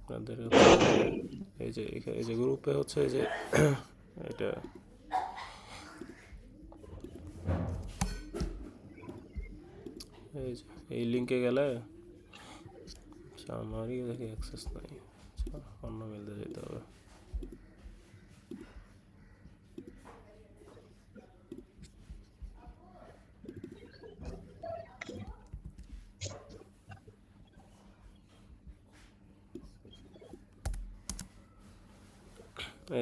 আপনাদের হচ্ছে যে এই যে গ্রুপে হচ্ছে এই যে এটা এই যে এই লিঙ্কে গেলে আচ্ছা আমারই দেখি অ্যাক্সেস নাই। আচ্ছা অন্য মেলতে যেতে হবে।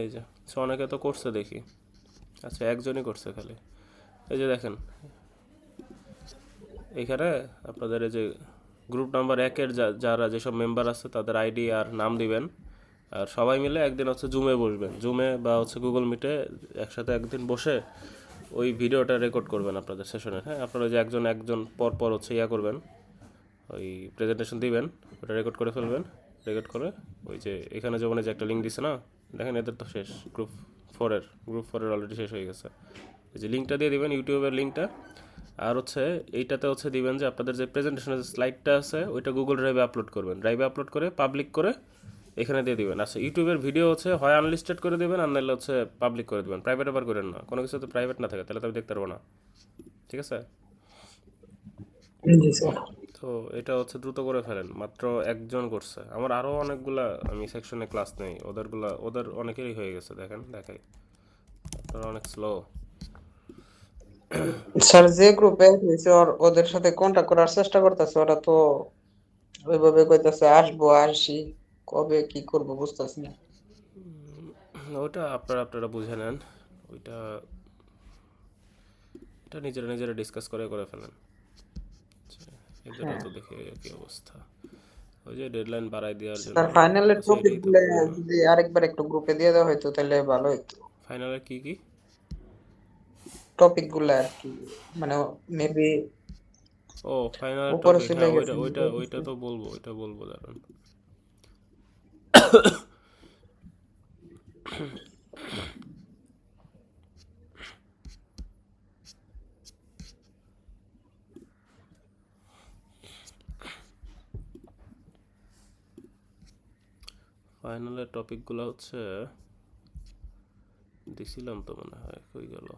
এই যে অনেকে তো করছে দেখি। আচ্ছা একজনই করছে খালি। এই যে দেখেন এইখানে আপনাদের এই যে গ্রুপ নাম্বার 1-এর যারা যেসব মেম্বার আছে তাদের আইডি আর নাম দিবেন। আর সবাই মিলে একদিন হচ্ছে জুমে বসবেন, জুমে বা হচ্ছে গুগল মিটে একসাথে একদিন বসে ওই ভিডিওটা রেকর্ড করবেন আপনাদের সেশনের। হ্যাঁ, আপনারা যে একজন একজন পর পর হচ্ছে ইয়া করবেন, ওই প্রেজেন্টেশন দিবেন, ওটা রেকর্ড করে ফেলবেন। রেকর্ড করে ওই যে এখানে যেমন যে একটা লিঙ্ক দিছে না, দেখেন এদের তো শেষ, গ্রুপ ফোরের অলরেডি শেষ হয়ে গেছে। এই যে লিঙ্কটা দিয়ে দিবেন, ইউটিউবের লিঙ্কটা। আর হচ্ছে এইটাতে হচ্ছে দিবেন যে আপনাদের যে প্রেজেন্টেশনের যে স্লাইডটা আছে ওইটা গুগল ড্রাইভে আপলোড করবেন, ড্রাইভে আপলোড করে পাবলিক করে এখানে দিয়ে দিবেন। আচ্ছা ইউটিউবের ভিডিও হচ্ছে হয় আনলিস্টেড করে দেবেন আর নাহলে হচ্ছে পাবলিক করে দেবেন, প্রাইভেট আবার করেন না। কোনো কিছু তো প্রাইভেট না থাকে তাহলে তো আমি দেখতে পারবো না, ঠিক আছে? জি স্যার। তো এটা হচ্ছে দ্রুত করে ফেলেন, মাত্র একজন করছে। আমার আরও অনেকগুলা আমি সেকশনে ক্লাস নেই, ওদের অনেকেরই হয়ে গেছে, দেখেন দেখাই। আপনারা অনেক স্লো। স্যার যে গ্রুপে হয়েছে ওদের সাথে কন্টাক্ট করার চেষ্টা করতেছে, ওরা তো ওইভাবে কইতাছে আসবো আসি, কবে কি করবো বুঝতেছি না। ওটা আপনারা বুঝে নেন। ওইটা এটা নিজেরা নিজেরা ডিসকাস করে করে ফেলেন। আচ্ছা, এদেরও হ্যাঁ তো দেখে একই অবস্থা। ওই যে ডেডলাইন বাড়াই দেওয়ার জন্য। স্যার, ফাইনালের আচ্ছা টপিক এটাই তো গুলো পুরনো। যদি আরেকবার একটু গ্রুপে দিয়ে দেওয়া হয়তো তাহলে ভালো হতো। ফাইনালে কি কি? টপিক গুলো আর কি, মানে মেবি ও ফাইনালের উপরে টপিক, চলে হ্যাঁ ওইটা গেছে। ওইটা ওইটা তো বলবো, ওইটা বলবো দাঁড়ান। ফাইনালের টপিকগুলো হচ্ছে দিছিলাম তো মনে হয়, কই গেল?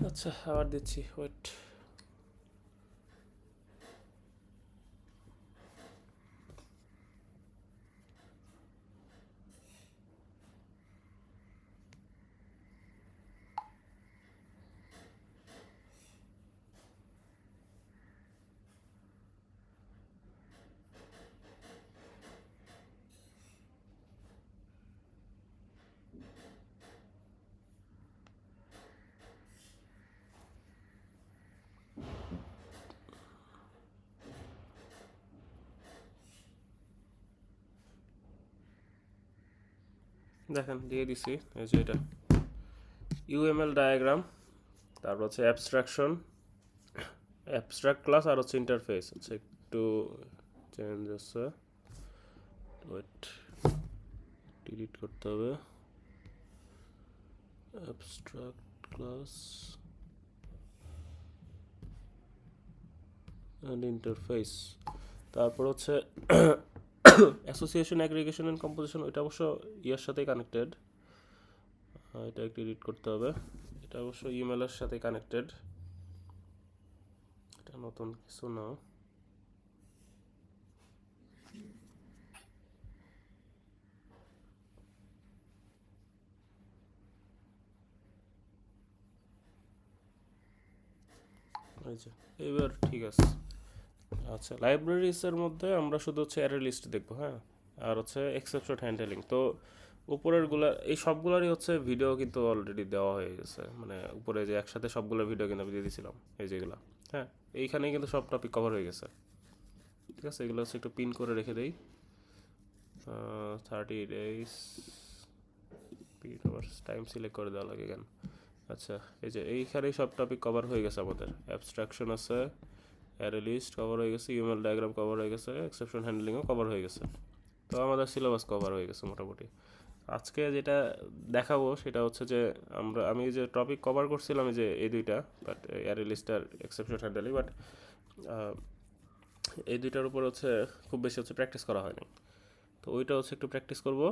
আচ্ছা আবার দিচ্ছি, ওয়েট। দেখেন দিয়ে দিছি, এই যে এটা ইউএমএল ডায়াগ্রাম, তারপর হচ্ছে অ্যাবস্ট্রাক্ট ক্লাস, আর হচ্ছে ইন্টারফেস। আচ্ছা একটু চেঞ্জ আছে, ওয়েট, ডিলিট করতে হবে। Abstract class and interface. তারপর হচ্ছে অ্যাসোসিয়েশন, অ্যাগ্রিগেশন অ্যান্ড কম্পোজিশন, ওইটা অবশ্য ইয়ার সাথেই কানেক্টেড। এটা একটু এডিট করতে হবে। এটা অবশ্য ইমেলের সাথে কানেক্টেড, এটা নতুন কিছু না। এই যে এবার ঠিক আছে। আচ্ছা, লাইব্রেরিজের মধ্যে আমরা শুধু হচ্ছে অ্যারে লিস্ট দেখবো, হ্যাঁ, আর হচ্ছে এক্সেপশন হ্যান্ডেলিং। তো উপরেরগুলা এই সবগুলোরই হচ্ছে ভিডিও কিন্তু অলরেডি দেওয়া হয়ে গেছে, মানে উপরে যে একসাথে সবগুলো ভিডিও কিন্তু আমি দিয়ে দিয়েছিলাম, এই যেগুলো, হ্যাঁ, এইখানেই কিন্তু সব টপিক কভার হয়ে গেছে। ঠিক আছে, এগুলো হচ্ছে একটু পিন করে রেখে দেই। 30 days পিন আবার টাইম সিলেক্ট করে দেওয়া লাগে কেন? আচ্ছা, এই যে এইখানেই সব টপিক কভার হয়ে গেছে আমাদের। অ্যাবস্ট্রাকশন আছে, অ্যারে লিস্ট কভার হয়ে গেছে, ইউএমএল ডায়াগ্রাম কভার হয়ে গেছে, এক্সেপশন হ্যান্ডলিংও কভার হয়ে গেছে। তো আমাদের সিলেবাস কভার হয়ে গেছে মোটামুটি। আজকে যেটা দেখাবো সেটা হচ্ছে যে আমি যে টপিক কভার করছিলাম এই যে এই দুইটা, বাট অ্যারে লিস্ট আর এক্সেপশন হ্যান্ডলিং, বাট এই দুইটার উপর হচ্ছে খুব বেশি হচ্ছে প্র্যাকটিস করা হয়নি। তো ওইটা হচ্ছে একটু প্র্যাকটিস করব।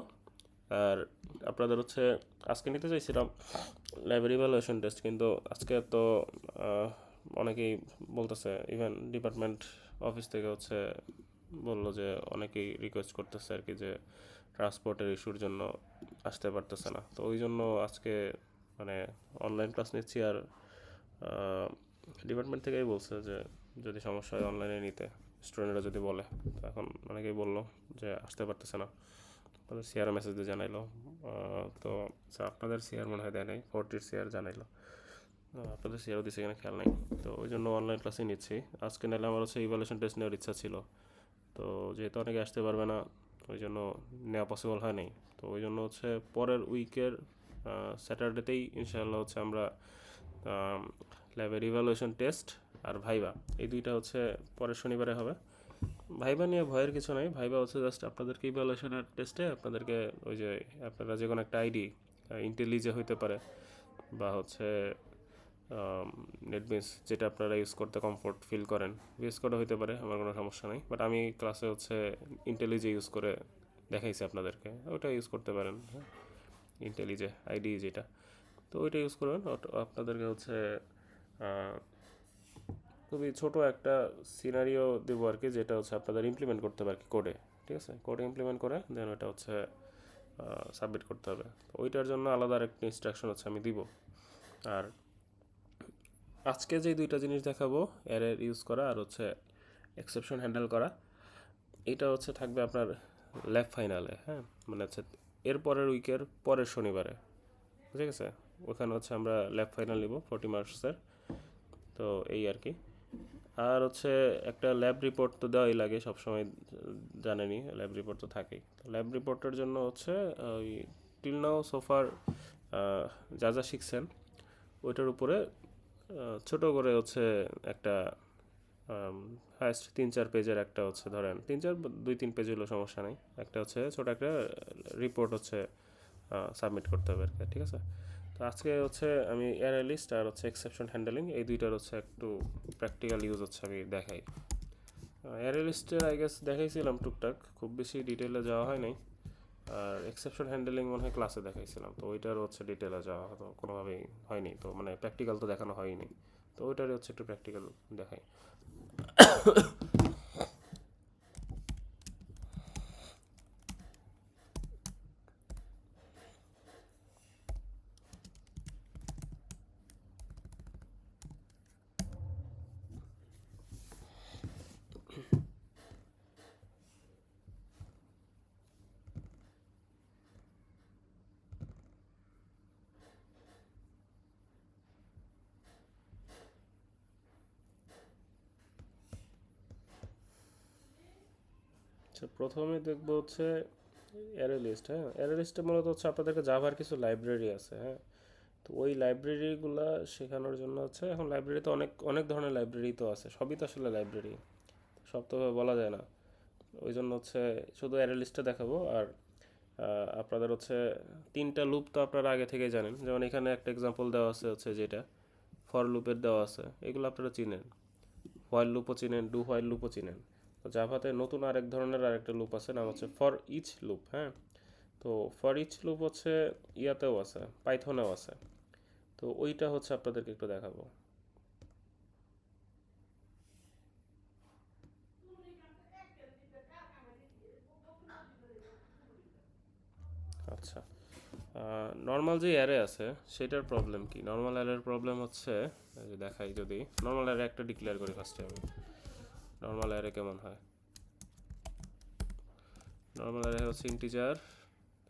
আর আপনাদের হচ্ছে আজকে নিতে চাইছিলাম লাইব্রেরি ভ্যালুয়েশন টেস্ট, কিন্তু আজকে তো আহ, অনেকেই বলতেছে, ইভেন ডিপার্টমেন্ট অফিস থেকে হচ্ছে বললো যে অনেকেই রিকোয়েস্ট করতেছে আর কি, যে ট্রান্সপোর্টের ইস্যুর জন্য আসতে পারতেছে না। তো ওই জন্য আজকে মানে অনলাইন ক্লাস নিচ্ছি। আর ডিপার্টমেন্ট থেকেই বলছে যে যদি সমস্যা হয় অনলাইনে নিতে, স্টুডেন্টরা যদি বলে। তো এখন অনেকেই বললো যে আসতে পারতেছে না, আপনাদের সিআর মেসেজ দিয়ে জানাইলো। তো আচ্ছা, আপনাদের সিআর মনে হয় দেয় নাই, 40 সিআর জানাইলো। আপনাদের সিআরও দিচ্ছে কিনা খেয়াল নাই। তো ওই জন্য অনলাইন ক্লাসে নিচ্ছি আজকে। নাহলে আমার হচ্ছে ইভ্যালুয়েশন টেস্ট নেওয়ার ইচ্ছা ছিল, তো যেহেতু অনেকে আসতে পারবে না ওই জন্য নেওয়া পসিবল হয় নাই। তো ওই জন্য হচ্ছে পরের উইকের স্যাটারডেতেই ইনশাআল্লাহ হচ্ছে আমরা ল্যাবের ইভ্যালুয়েশন টেস্ট আর ভাইবা, এই দুইটা হচ্ছে পরের শনিবারে হবে। ভাইবা নিয়ে ভয়ের কিছু নাই, ভাইবা হচ্ছে জাস্ট আপনাদেরকে ইভ্যালুয়েশনের টেস্টে আপনাদেরকে ওই যে আপনারা যে কোনো একটা আইডি, ইন্টেলিজে হইতে পারে বা হচ্ছে নেটবিনস, যেটা আপনারা ইউজ করতে কমফোর্ট ফিল করেন, ইউজ করে হইতে পারে, আমার কোনো সমস্যা নেই। বাট আমি ক্লাসে হচ্ছে ইন্টেলিজে ইউজ করে দেখাইছি আপনাদেরকে, ওটা ইউজ করতে পারেন, হ্যাঁ, ইন্টেলিজে আইডি যেটা, তো ওইটা ইউজ করবেন। আপনাদেরকে হচ্ছে আহ, খুবই ছোট একটা সিনারিও দেবো আর কি, যেটা হচ্ছে আপনাদের ইমপ্লিমেন্ট করতে হবে আর কি কোডে। ঠিক আছে, কোডে ইমপ্লিমেন্ট করে দেন ওটা হচ্ছে সাবমিট করতে হবে। তো ওইটার জন্য আলাদা আরেকটা ইনস্ট্রাকশন হচ্ছে আমি দিব। আর আজকে যে দুইটা জিনিস দেখাবো, অ্যারে ইউজ করা আর হচ্ছে এক্সেপশন হ্যান্ডেল করা, এটা হচ্ছে থাকবে আপনার ল্যাব ফাইনালে, হ্যাঁ, মানে হচ্ছে এর পরের উইকের পরের শনিবারে। ঠিক আছে, ওখানে হচ্ছে আমরা ল্যাব ফাইনাল নিব 40 মার্কসের। তো এই আর কি। আর হচ্ছে একটা ল্যাব রিপোর্ট তো দেওয়াই লাগে সবসময়, জানেনই ল্যাব রিপোর্ট তো থাকেই। তো ল্যাব রিপোর্টের জন্য হচ্ছে ওই টিল নাও সোফার যা যা শিখছেন ওইটার উপরে ছোট করে হচ্ছে একটা হায়েস্ট 3-4 পেজের একটা হচ্ছে, ধরেন 3-4 2-3 পেজ হলেও সমস্যা নেই, একটা হচ্ছে ছোট একটা রিপোর্ট হচ্ছে সাবমিট করতে হবে আর কি। ঠিক আছে, তো আজকে হচ্ছে আমি এয়ার লিস্ট আর হচ্ছে এক্সেপশন হ্যান্ডেলিং এই দুইটার হচ্ছে একটু প্র্যাকটিক্যাল ইউজ হচ্ছে আমি দেখাই। এয়ার লিস্টের আই গেস দেখাইছিলাম টুকটাক, খুব বেশি ডিটেলে যাওয়া হয় নাই। আর এক্সেপশন হ্যান্ডেলিং মনে হয় ক্লাসে দেখাইছিলাম, তো ওইটার হচ্ছে ডিটেলে যাওয়া হতো কোনোভাবেই হয়নি, তো মানে প্র্যাকটিক্যাল তো দেখানো হয়নি। তো ওইটারই হচ্ছে একটু প্র্যাকটিক্যাল দেখাই। আচ্ছা, প্রথমে দেখবো হচ্ছে অ্যারে লিস্ট। হ্যাঁ, অ্যারে লিস্টে মূলত হচ্ছে আপনাদেরকে জাভার কিছু লাইব্রেরি আছে, হ্যাঁ। তো ওই লাইব্রেরিগুলো শেখানোর জন্য হচ্ছে, এখন লাইব্রেরিতে অনেক অনেক ধরনের লাইব্রেরি তো আছে, সবই তো আসলে লাইব্রেরি, সব তো বলা যায় না। ওই জন্য হচ্ছে শুধু অ্যারে লিস্টটা দেখাবো। আর আপনাদের হচ্ছে 3টা লুপ তো আপনারা আগে থেকেই জানেন, যেমন এখানে একটা এক্সাম্পল দেওয়া আছে হচ্ছে যেটা ফর লুপের দেওয়া আছে, এগুলো আপনারা চিনেন। হোয়াইল লুপও চিনেন, ডু হোয়াইল লুপও চিনেন। তো জাভাতে নতুন আরেক ধরনের আরেকটা লুপ আছে, নাম হচ্ছে ফর ইচ লুপ, হ্যাঁ। তো ফর ইচ লুপ হচ্ছে ইয়াতেও আছে, পাইথনেও আছে। তো ওইটা হচ্ছে আপনাদেরকে একটু দেখাবো। আচ্ছা, নর্মাল যে অ্যারে আছে সেটার প্রবলেম কি? নর্মাল অ্যারের প্রবলেম হচ্ছে, এই যে দেখাই, যদি নর্মাল অ্যারে একটা ডিক্লেয়ার করি ফার্স্টে আমি, নর্মাল অ্যারে কেমন হয়। নর্মাল অ্যারে হচ্ছে ইন্টিজার,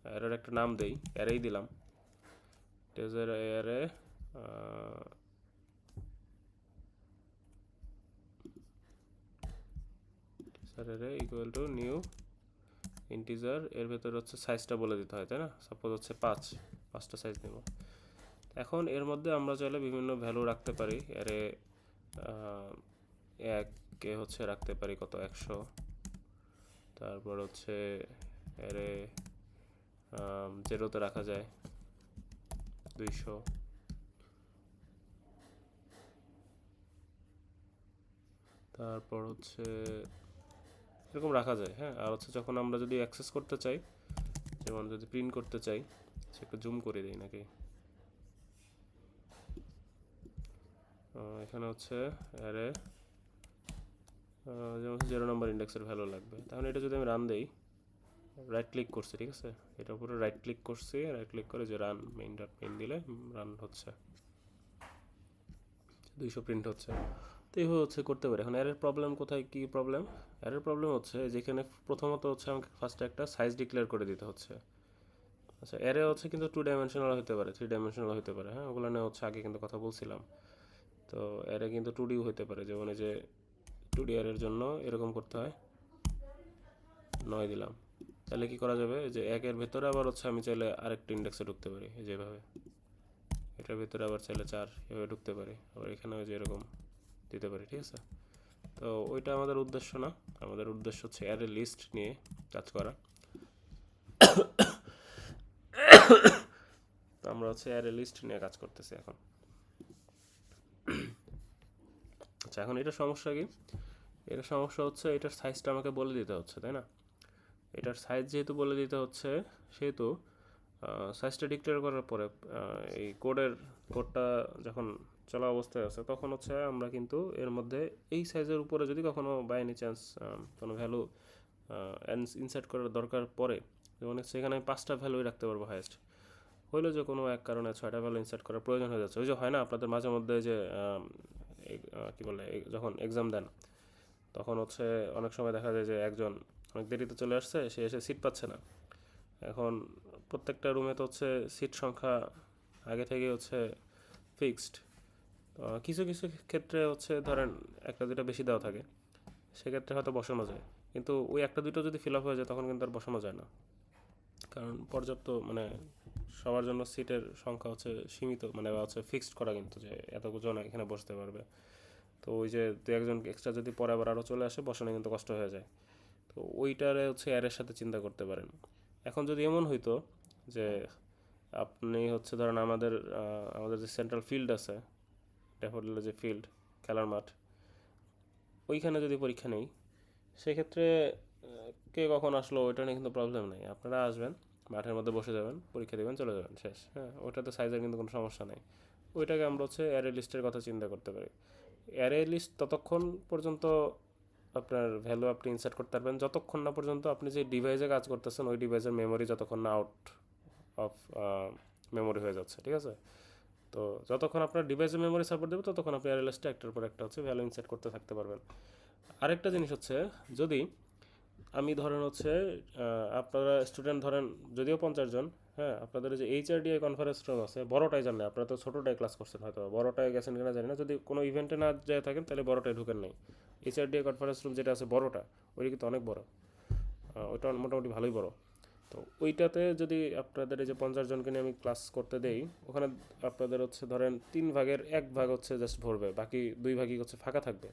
অ্যারের একটা নাম দেই, অ্যারেই দিলাম, integer array array equal to new integer, এর ভেতরে হচ্ছে সাইজটা বলে দিতে হয়, তাই না? সাপোজ হচ্ছে 5টা সাইজ নেব। এখন এর মধ্যে আমরা চাইলে বিভিন্ন ভ্যালু রাখতে পারি। অ্যারে 1 হচ্ছে রাখতে পারি কত, 100। তারপর হচ্ছে অ্যারে 0তে রাখা যায় 200। তারপর হচ্ছে এরকম রাখা যায়, হ্যাঁ। আর হচ্ছে যখন আমরা যদি অ্যাক্সেস করতে চাই, যেমন যদি প্রিন্ট করতে চাই, একটু জুম করে দিই নাকি, এখানে হচ্ছে অ্যারে যেমন 0 নম্বর ইন্ডেক্সের ভ্যালু লাগবে। তাহলে এটা যদি আমি রান দেই, রাইট ক্লিক করছি, ঠিক আছে, এটার উপরে রাইট ক্লিক করছি, রাইট ক্লিক করে যে রান মেইন ডট মেইন দিলে রান হচ্ছে, 200 প্রিন্ট হচ্ছে। তো এইভাবে হচ্ছে করতে পারি। এখন অ্যারের প্রবলেম কোথায়, কি প্রবলেম? অ্যারের প্রবলেম হচ্ছে যেখানে প্রথমত হচ্ছে আমাকে ফার্স্টে একটা সাইজ ডিক্লেয়ার করে দিতে হচ্ছে। আচ্ছা, অ্যারে হচ্ছে কিন্তু 2 ডাইমেনশনাল হতে পারে, 3 ডাইমেনশনাল হতে পারে, হ্যাঁ, ওগুলো নিয়ে হচ্ছে আগে কিন্তু কথা বলছিলাম। তো অ্যারে কিন্তু 2Dও হতে পারে, যেমন এই যে 2D অ্যারের জন্য এরকম করতে হয়, 9 দিলাম। তাহলে কি করা যাবে, যে 1-এর ভেতরে আবার হচ্ছে আমি চাইলে আরেকটা ইন্ডেক্সে ঢুকতে পারি, যেভাবে এটার ভেতরে আবার চাইলে 4 এভাবে ঢুকতে পারি, আবার এখানেও যে এরকম দিতে পারি, ঠিক আছে। তো ওইটা আমাদের উদ্দেশ্য না, আমাদের উদ্দেশ্য হচ্ছে অ্যারে লিস্ট নিয়ে কাজ করা। তো আমরা হচ্ছে অ্যারে লিস্ট নিয়ে কাজ করতেছি এখন। আচ্ছা, এখন এটার সমস্যা কি? এটার সমস্যা হচ্ছে এটার সাইজটা আমাকে বলে দিতে হচ্ছে, তাই না? এটার সাইজ যেহেতু বলে দিতে হচ্ছে, সেহেতু সাইজটা ডিক্লেয়ার করার পরে এই কোডটা যখন চলা অবস্থায় আছে, তখন হচ্ছে আমরা কিন্তু এর মধ্যে এই সাইজের উপরে যদি কখনো বাই এনি চান্স কোনো ভ্যালু ইনসার্ট করার দরকার পড়ে, যেমন সেখানে আমি 5টা ভ্যালুই রাখতে পারবো হায়েস্ট। হইলো যে কোনো এক কারণে 6টা ভ্যালু ইনসার্ট করার প্রয়োজন হয়ে যাচ্ছে, ওই যে হয় না আপনাদের মাঝে মধ্যে যে কী বলে, যখন এক্সাম দেন তখন হচ্ছে অনেক সময় দেখা যায় যে একজন অনেক দেরিতে চলে আসছে, সে এসে সিট পাচ্ছে না। এখন প্রত্যেকটা রুমে তো হচ্ছে সিট সংখ্যা আগে থেকে হচ্ছে ফিক্সড। কিছু কিছু ক্ষেত্রে হচ্ছে ধরেন 1-2টা বেশি দেওয়া থাকে, সেক্ষেত্রে হয়তো বসানো যায়, কিন্তু ওই 1-2টা যদি ফিল আপ হয়ে যায় তখন কিন্তু আর বসানো যায় না, কারণ পর্যাপ্ত মানে সবার জন্য সিটের সংখ্যা হচ্ছে সীমিত, মানে হচ্ছে ফিক্সড করা, কিন্তু যে এতজন এখানে বসতে পারবে। তো ওই যে 2-1জন এক্সট্রা যদি পরে আবার আরও চলে আসে, বসানো কিন্তু কষ্ট হয়ে যায়। তো ওইটারে হচ্ছে অ্যারের সাথে চিন্তা করতে পারেন। এখন যদি এমন হইতো যে আপনি হচ্ছে ধরেন আমাদের যে সেন্ট্রাল ফিল্ড আছে, ড্যাফোডিলের যে ফিল্ড, খেলার মাঠ, ওইখানে যদি পরীক্ষা নেই, সেক্ষেত্রে কে কখন আসলো ওইটা নিয়ে কিন্তু প্রবলেম নেই, আপনারা আসবেন, মাঠের মধ্যে বসে যাবেন, পরীক্ষা দেবেন, চলে যাবেন, শেষ। হ্যাঁ, ওইটাতে সাইজের কিন্তু কোনো সমস্যা নেই। ওইটাকে আমরা হচ্ছে অ্যারে লিস্টের কথা চিন্তা করতে পারি। অ্যারে লিস্ট ততক্ষণ পর্যন্ত আপনার ভ্যালু আপনি ইনসার্ট করতে পারবেন যতক্ষণ না পর্যন্ত আপনি যে ডিভাইসে কাজ করতেছেন ওই ডিভাইসের মেমোরি যতক্ষণ না আউট অফ মেমোরি হয়ে যাচ্ছে, ঠিক আছে। তো যতক্ষণ আপনার ডিভাইসের মেমোরি সাপোর্ট দেবে ততক্ষণ আপনি অ্যারে লিস্টে একটার পর একটা হচ্ছে ভ্যালু ইনসার্ট করতে থাকতে পারবেন। আরেকটা জিনিস হচ্ছে, যদি আমি ধরেন হচ্ছে আপনারা স্টুডেন্ট ধরেন যদিও 50 জন, হ্যাঁ, আপনাদের যে HRDI কনফারেন্স রুম আছে, বড়টাই জানেন, আপনারা তো ছোটোটাই ক্লাস করছেন, হয়তো বড়টায় গেছেন কিনা জানি না, যদি কোনো ইভেন্টে না যায় থাকেন তাহলে বড়টায় ঢুকেন নাই। HRDI কনফারেন্স রুম যেটা আছে বড়টা, ওইটা কিন্তু অনেক বড়, ওইটা মোটামুটি ভালোই বড়। তো ওইটাতে যদি আপনাদের এই যে 50 জনকে নিয়ে আমি ক্লাস করতে দেই, ওখানে আপনাদের হচ্ছে ধরেন 3 ভাগের 1 ভাগ হচ্ছে জাস্ট ভরবে, বাকি 2 ভাগই হচ্ছে ফাঁকা থাকবে।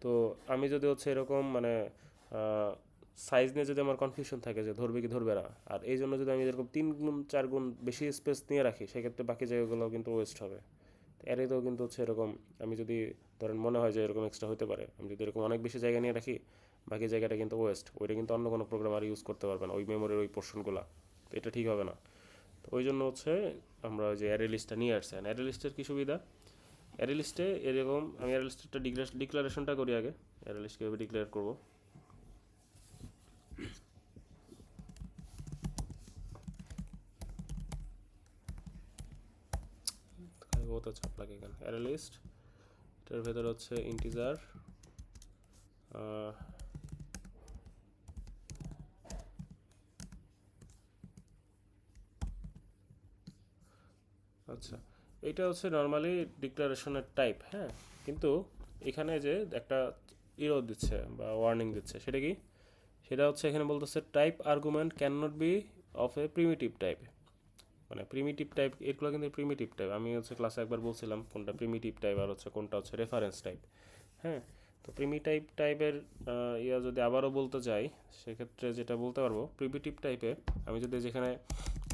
তো আমি যদি হচ্ছে এরকম মানে সাইজ নিয়ে যদি আমার কনফিউশন থাকে যে ধরবে কি ধরবে না, আর এই জন্য যদি আমি এরকম 3 গুণ 4 গুণ বেশি স্পেস নিয়ে রাখি, সেক্ষেত্রে বাকি জায়গাগুলো কিন্তু ওয়েস্ট হবে। এরেতেও কিন্তু হচ্ছে এরকম, আমি যদি ধরেন মনে হয় যে এরকম এক্সট্রা হতে পারে, আমি যদি এরকম অনেক বেশি জায়গা নিয়ে রাখি, বাকি জায়গাটা কিন্তু ওয়েস্ট, ওইটা কিন্তু অন্য কোনো প্রোগ্রাম আর ইউজ করতে পারবে না ওই মেমোরির ওই পোর্শনগুলো। তো এটা ঠিক হবে না। তো ওই জন্য হচ্ছে আমরা ওই যে অ্যারে লিস্টটা নিয়ে আসছি। অ্যারে লিস্টের কী সুবিধা, অ্যারে লিস্টে এরকম, আমি অ্যারে লিস্টেরটা ডিক্লারেশনটা করি আগে, অ্যারে লিস্ট কীভাবে ডিক্লেয়ার করবো। কত চাপ লাগে এখানে, অ্যারে লিস্ট, এটার ভেতরে হচ্ছে ইন্টিজার আচ্ছা, এটা হচ্ছে নর্মালি ডিক্লারেশনের টাইপ, হ্যাঁ, কিন্তু এখানে যে একটা ইরো দিচ্ছে বা ওয়ার্নিং দিচ্ছে, সেটা কি? সেটা হচ্ছে এখানে বলতেছে type argument cannot be of a primitive type. মানে প্রিমিটিভ টাইপ, এগুলো কিন্তু প্রিমিটিভ টাইপ। আমি হচ্ছে ক্লাসে একবার বলছিলাম কোনটা প্রিমিটিভ টাইপ আর হচ্ছে কোনটা হচ্ছে রেফারেন্স টাইপ, হ্যাঁ। তো প্রিমিটিভ টাইপের ইয়া যদি আবারও বলতে যাই, সেক্ষেত্রে যেটা বলতে পারবো প্রিমিটিভ টাইপে আমি যদি যেখানে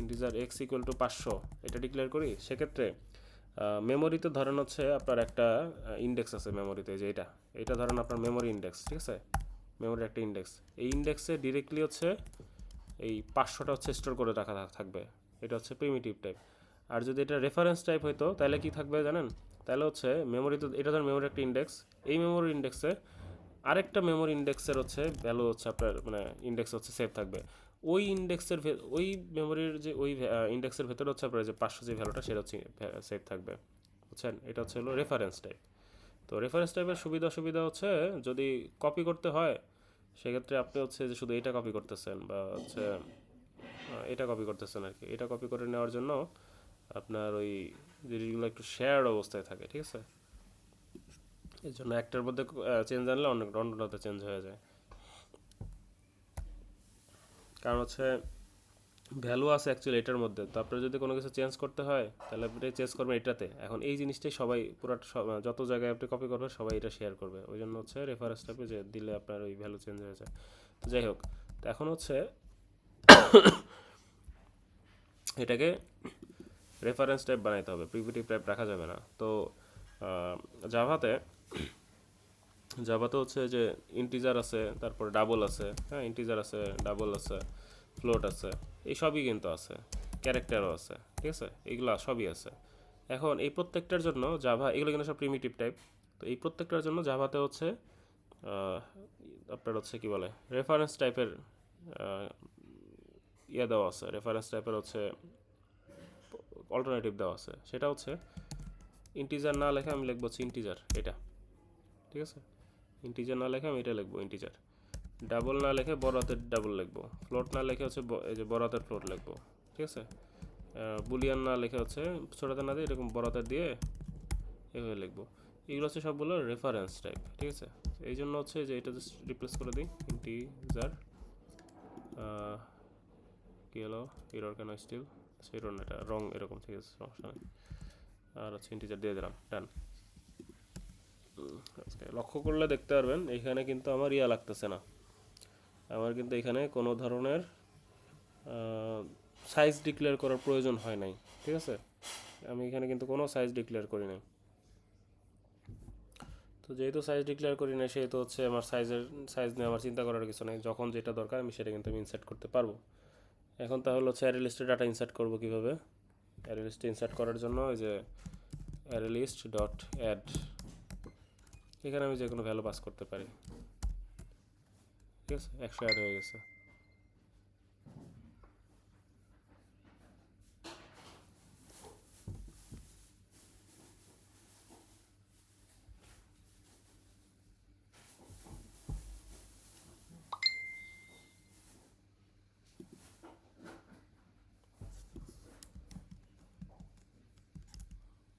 ইন্টিজার এক্স ইকুয়াল টু 500 এটা ডিক্লেয়ার করি, সেক্ষেত্রে মেমোরিতে ধরেন হচ্ছে আপনার একটা ইন্ডেক্স আছে মেমোরিতে, যে এটা এটা ধরেন আপনার মেমোরি ইন্ডেক্স, ঠিক আছে, মেমোরির একটা ইন্ডেক্স। এই ইন্ডেক্সে ডিরেক্টলি হচ্ছে এই 500টা হচ্ছে স্টোর করে রাখা থাকবে, এটা হচ্ছে প্রিমিটিভ টাইপ। আর যদি এটা রেফারেন্স টাইপ হইতো তাহলে কি থাকবে জানেন? তাহলে হচ্ছে মেমোরিতে, এটা ধর মেমোরি একটা ইন্ডেক্স, এই মেমোরি ইন্ডেক্সে আরেকটা মেমোরি ইন্ডেক্সের হচ্ছে ভ্যালু হচ্ছে আপনার মানে ইন্ডেক্স হচ্ছে সেভ থাকবে। ওই ইন্ডেক্সের ওই মেমোরির যে ওই ইন্ডেক্সের ভেতরে হচ্ছে আপনার যে 500 যে ভ্যালুটা সেটা হচ্ছে সেভ থাকবে, বুঝছেন? এটা হচ্ছে হলো রেফারেন্স টাইপ। তো রেফারেন্স টাইপের সুবিধা সুবিধা হচ্ছে যদি কপি করতে হয়, সেক্ষেত্রে আপনি হচ্ছে যে শুধু এটা কপি করতেছেন বা হচ্ছে এটা কপি করতেছেন আর কি, এটা কপি করে নেওয়ার জন্য আপনার ওই জিনিসগুলো একটু শেয়ার্ড অবস্থায় থাকে, ঠিক আছে। এই জন্য একটার মধ্যে চেঞ্জ আনলে অন্যটাতে চেঞ্জ হয়ে যায়। কারণ হচ্ছে ভ্যালু আছে অ্যাকচুয়ালি এটার মধ্যে, তো আপনার যদি কোনো কিছু চেঞ্জ করতে হয় তাহলে আপনি চেঞ্জ করবেন এটাতে। এখন এই জিনিসটাই সবাই পুরো যত জায়গায় আপনি কপি করবেন সবাই এটা শেয়ার করবে, ওই জন্য হচ্ছে রেফারেন্স টাইপে যে দিলে আপনার ওই ভ্যালু চেঞ্জ হয়ে যায়। তো যাই হোক, তো এখন হচ্ছে এটাকে রেফারেন্স টাইপ বানাইতে হবে, প্রিমিটিভ টাইপ রাখা যাবে না। তো জাভাতে জাভাতে হচ্ছে যে ইন্টিজার আছে, তারপর ডাবল আছে, হ্যাঁ, ইন্টিজার আছে, ডাবল আছে, ফ্লোট আছে, এই সবই কিন্তু আছে, ক্যারেক্টারও আছে, ঠিক আছে, এইগুলো সবই আছে। এখন এই প্রত্যেকটার জন্য জাভা, এগুলো কিন্তু সব প্রিমিটিভ টাইপ। তো এই প্রত্যেকটার জন্য জাভাতে হচ্ছে আপনার হচ্ছে কি বলে রেফারেন্স টাইপের ইয়ে দেওয়া আছে, রেফারেন্স টাইপের হচ্ছে অল্টারনেটিভ দেওয়া আছে। সেটা হচ্ছে ইন্টিজার না লেখে আমি লিখবো হচ্ছে ইন্টিজার, এটা, ঠিক আছে। ইন্টিজার না লেখে আমি এটা লিখবো ইন্টিজার। ডাবল না লিখে বড় হাতের ডাবল লিখবো। ফ্লোট না লিখে হচ্ছে এই যে বড় হাতের ফ্লোট লিখবো, ঠিক আছে। বুলিয়ান না লিখে হচ্ছে ছোট হাতের না দিয়ে এরকম বড় হাতের দিয়ে এভাবে লিখবো। এগুলো হচ্ছে সবগুলো রেফারেন্স টাইপ, ঠিক আছে। এই জন্য হচ্ছে যে এটা জাস্ট রিপ্লেস করে দিই ইন্টিজার। কী হলো, এরর কেন স্টিল? এরর না, এটা রং এরকম, ঠিক আছে, সমস্যা নেই। আর হচ্ছে ইন্টিজার দিয়ে দিলাম, ডান। লক্ষ্য করলে দেখতে পারবেন এখানে কিন্তু আমার ইয়া লাগতেছে না, আমার কিন্তু এখানে কোনো ধরনের সাইজ ডিক্লেয়ার করার প্রয়োজন হয় নাই, ঠিক আছে। আমি এখানে কিন্তু কোনো সাইজ ডিক্লেয়ার করি নাই। তো যেহেতু সাইজ ডিক্লেয়ার করি না, সেহেতু হচ্ছে আমার সাইজ নিয়ে আমার চিন্তা করার কিছু নেই, যখন যেটা দরকার আমি সেটা কিন্তু আমি ইনসার্ট করতে পারবো। এখন তাহলে হচ্ছে অ্যারে লিস্টে ডাটা ইনসার্ট করবো কীভাবে? অ্যারে লিস্টে ইনসার্ট করার জন্য ওই যে অ্যারে লিস্ট ডট অ্যাড, এখানে আমি যে কোনো ভ্যালু পাস করতে পারি, ঠিক আছে, 100 অ্যাড হয়ে গেছে।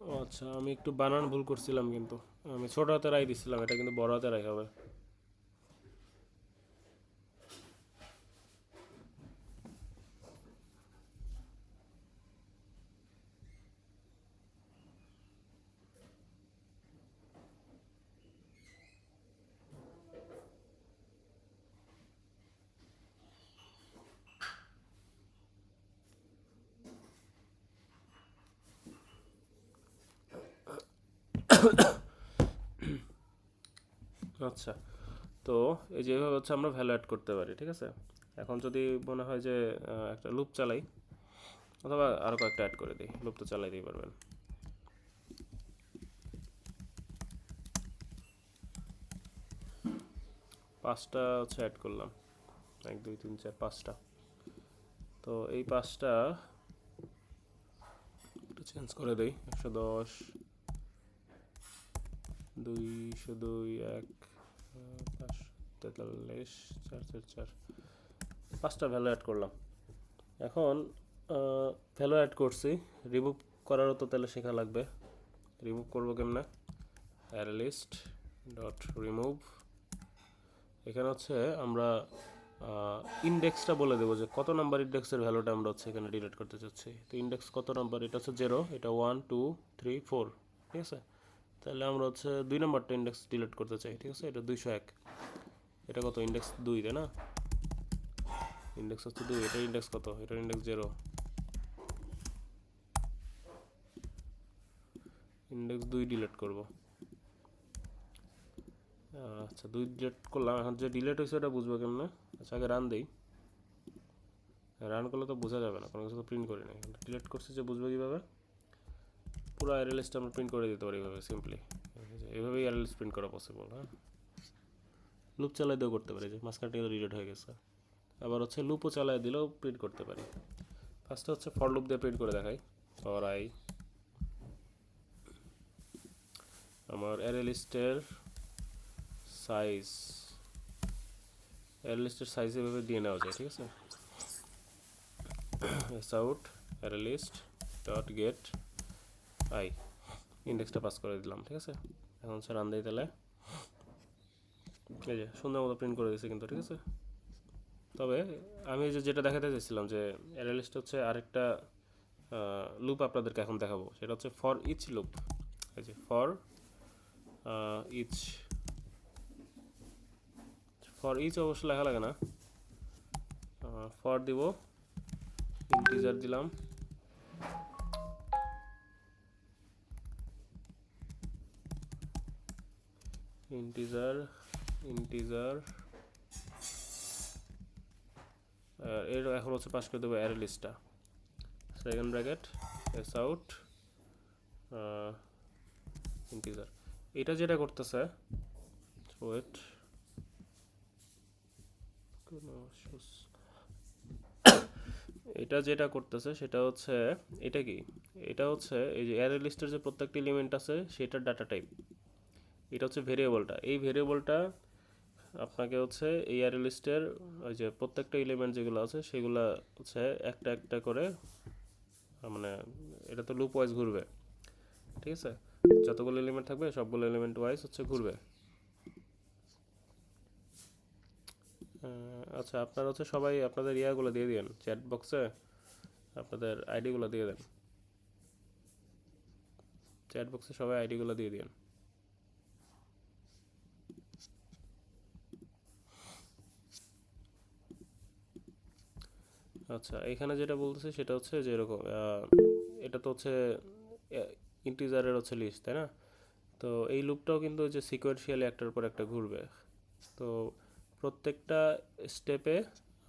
ও আচ্ছা, আমি একটু বানান ভুল করছিলাম, কিন্তু আমি ছোট হাতের আই দিছিলাম, এটা কিন্তু বড় হাতের আই হবে। আচ্ছা, তো এই যে এভাবে হচ্ছে আমরা ভ্যালু অ্যাড করতে পারি, ঠিক আছে। এখন যদি মনে হয় যে একটা লুপ চালাই, অথবা আরও কয়েকটা অ্যাড করে দিই, লুপ তো চালাইতেই পারবেন। 5টা হচ্ছে অ্যাড করলাম, 1 2 3 4 5টা। তো এই 5টা একটু চেঞ্জ করে দিই, 110, 202, 1, 500, 43 444 5টা ভ্যালু অ্যাড করলাম। এখন ভ্যালু অ্যাড করছি, রিমুভ করারও তো তাহলে শেখা লাগবে। রিমুভ করবো কেমনে? Array list dot remove. এখানে হচ্ছে আমরা ইন্ডেক্সটা বলে দেবো যে কত নাম্বার ইন্ডেক্সের ভ্যালুটা আমরা হচ্ছে এখানে ডিলিট করতে চাচ্ছি। তো ইন্ডেক্স কত নাম্বার? এটা হচ্ছে 0, এটা 1 2 3 4, ঠিক আছে? তাহলে আমরা হচ্ছে 2 নাম্বারটা ইন্ডেক্স ডিলিট করতে চাই, ঠিক আছে? এটা 201, এটা কত? ইন্ডেক্স 2, তাই না? ইন্ডেক্স হচ্ছে 2, এটা ইন্ডেক্স কত? এটা ইন্ডেক্স 0, ইন্ডেক্স 2 ডিলিট করব। আচ্ছা 2 ডিলিট করলাম, এখন যে ডিলিট হয়েছে এটা বুঝবো কেমনে? আচ্ছা আগে রান দেই। রান করলে তো বোঝা যাবে না, কোনো কিছু তো প্রিন্ট করি না। ডিলিট করছি যে বুঝবো কীভাবে? পুরো অ্যারে লিস্ট আমরা প্রিন্ট করে দিতে পারি এইভাবে সিম্পলি। এইভাবেই অ্যারে লিস্ট প্রিন্ট করা পসিবল। হ্যাঁ, লুপ চালাই দিয়েও করতে পারি, যে মাঝখানে থেকে ডিলিট হয়ে গেছে। আবার হচ্ছে লুপও চালাই দিলেও প্রিন্ট করতে পারি। ফার্স্টে হচ্ছে ফর লুপ দিয়ে প্রিন্ট করে দেখাই। ফর আই, আমার অ্যারে লিস্টের সাইজ, অ্যারে লিস্টের সাইজ এভাবে দিয়ে নেওয়া যায়, ঠিক আছে? S out array list dot get I, ইন্ডেক্সটা পাস করে দিলাম, ঠিক আছে? এখন হচ্ছে রান দিই তাহলে। এই যে সুন্দর মতো প্রিন্ট করে দিয়েছে কিন্তু, ঠিক আছে? তবে আমি যেটা দেখাতে চাইছিলাম যে অ্যারে লিস্ট হচ্ছে আরেকটা লুপ আপনাদেরকে এখন দেখাবো, সেটা হচ্ছে ফর ইচ লুপ। এই যে ফর ইচ, ফর ইচ অবশ্য লেখা লাগে না, ফর দিব, ইন্টিজার দিলাম, ইন্টিজার ইন্টিজার এর এখন হচ্ছে পাস করে দেবো অ্যারে লিস্টটা, second bracket S out integer. এটা যেটা করতেছে, ওয়েট, এটা যেটা করতেছে সেটা হচ্ছে, এটা কি? এটা হচ্ছে এই যে অ্যারে লিস্টের যে প্রত্যেকটা এলিমেন্ট আছে সেটার ডাটা টাইপ। এটা হচ্ছে ভেরিয়েবলটা, এই ভেরিয়েবলটা আপনাকে হচ্ছে এই অ্যারে লিস্টের ওই যে প্রত্যেকটা এলিমেন্ট যেগুলো আছে সেগুলো হচ্ছে একটা একটা করে, মানে এটা তো লুপ ওয়াইজ ঘুরবে, ঠিক আছে? যতগুলো এলিমেন্ট থাকবে সবগুলো এলিমেন্ট ওয়াইজ হচ্ছে ঘুরবে। আচ্ছা আপনারা হচ্ছে সবাই আপনাদের ইয়াগুলো দিয়ে দিন চ্যাট বক্সে, আপনাদের আইডিগুলো দিয়ে দেন চ্যাট বক্সে, সবাই আইডিগুলো দিয়ে দিন। আচ্ছা এখানে যেটা বলতেছে সেটা হচ্ছে যে এরকম, এটা তো হচ্ছে ইন্টিজারের হচ্ছে লিস্ট, তাই না? তো এই লুপটাও কিন্তু যে সিকোয়েন্সিয়ালি একটার পর একটা ঘুরবে। তো প্রত্যেকটা স্টেপে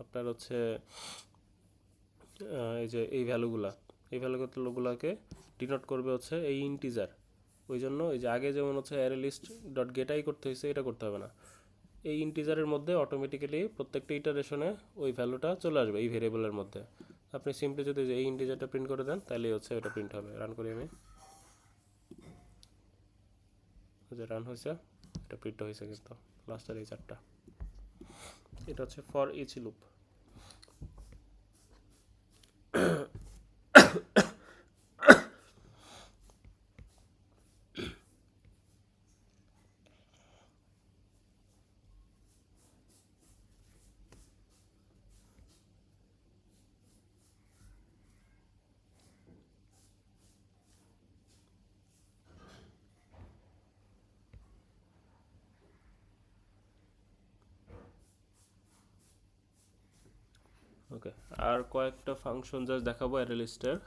আপনার হচ্ছে এই যে এই ভ্যালুগুলোকে ডিনোট করবে হচ্ছে এই ইন্টিজার। ওই জন্য এই যে আগে যেমন হচ্ছে অ্যারে লিস্ট ডট গেটাই করতে হয়েছে, এটা করতে হবে না। এই ইন্টিজারের মধ্যে অটোমেটিক্যালি প্রত্যেকটা ইটারেশনে ওই ভ্যালুটা চলে আসবে এই ভেরিয়েবলের মধ্যে। আপনি সিম্পলি যদি এই ইন্টিজারটা প্রিন্ট করে দেন তাহলেই হচ্ছে ওটা প্রিন্ট হবে। রান করি আমি, যে রান হয়েছে, এটা প্রিন্ট হয়েছে কিন্তু লাস্টের এই চারটা। এটা হচ্ছে ফর ইচ লুপ। ওকে, আর কয়েকটা ফাংশন জাস্ট দেখাবো অ্যারে লিস্টের।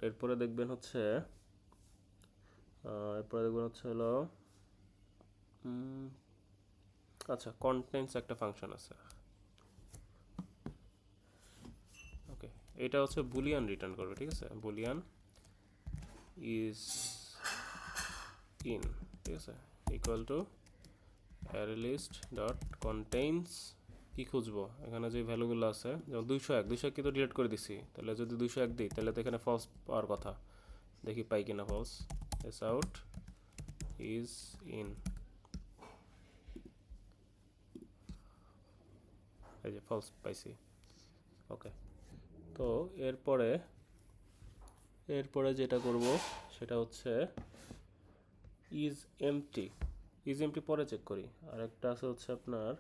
এরপরে দেখবেন হচ্ছে হলো আচ্ছা কন্টেন্টস একটা ফাংশন আছে। ওকে, এটা হচ্ছে বুলিয়ান রিটার্ন করবে, ঠিক আছে? বুলিয়ান ইজ ইন, ঠিক আছে, equal to array list dot contains, কি খুঁজবো এখানে যে ভ্যালুগুলো আছে, যেমন 201 কিন্তু ডিলিট করে দিছি, তাহলে যদি 201 দিই তাহলে তো এখানে ফলস পাওয়ার কথা, দেখি পাই কিনা false. S out is in, এই যে ফলস পাইছি। ওকে, তো এরপরে যেটা করব সেটা হচ্ছে ইজ এমটি। ইজ এমটি পরে চেক করি। আর একটা আছে হচ্ছে আপনার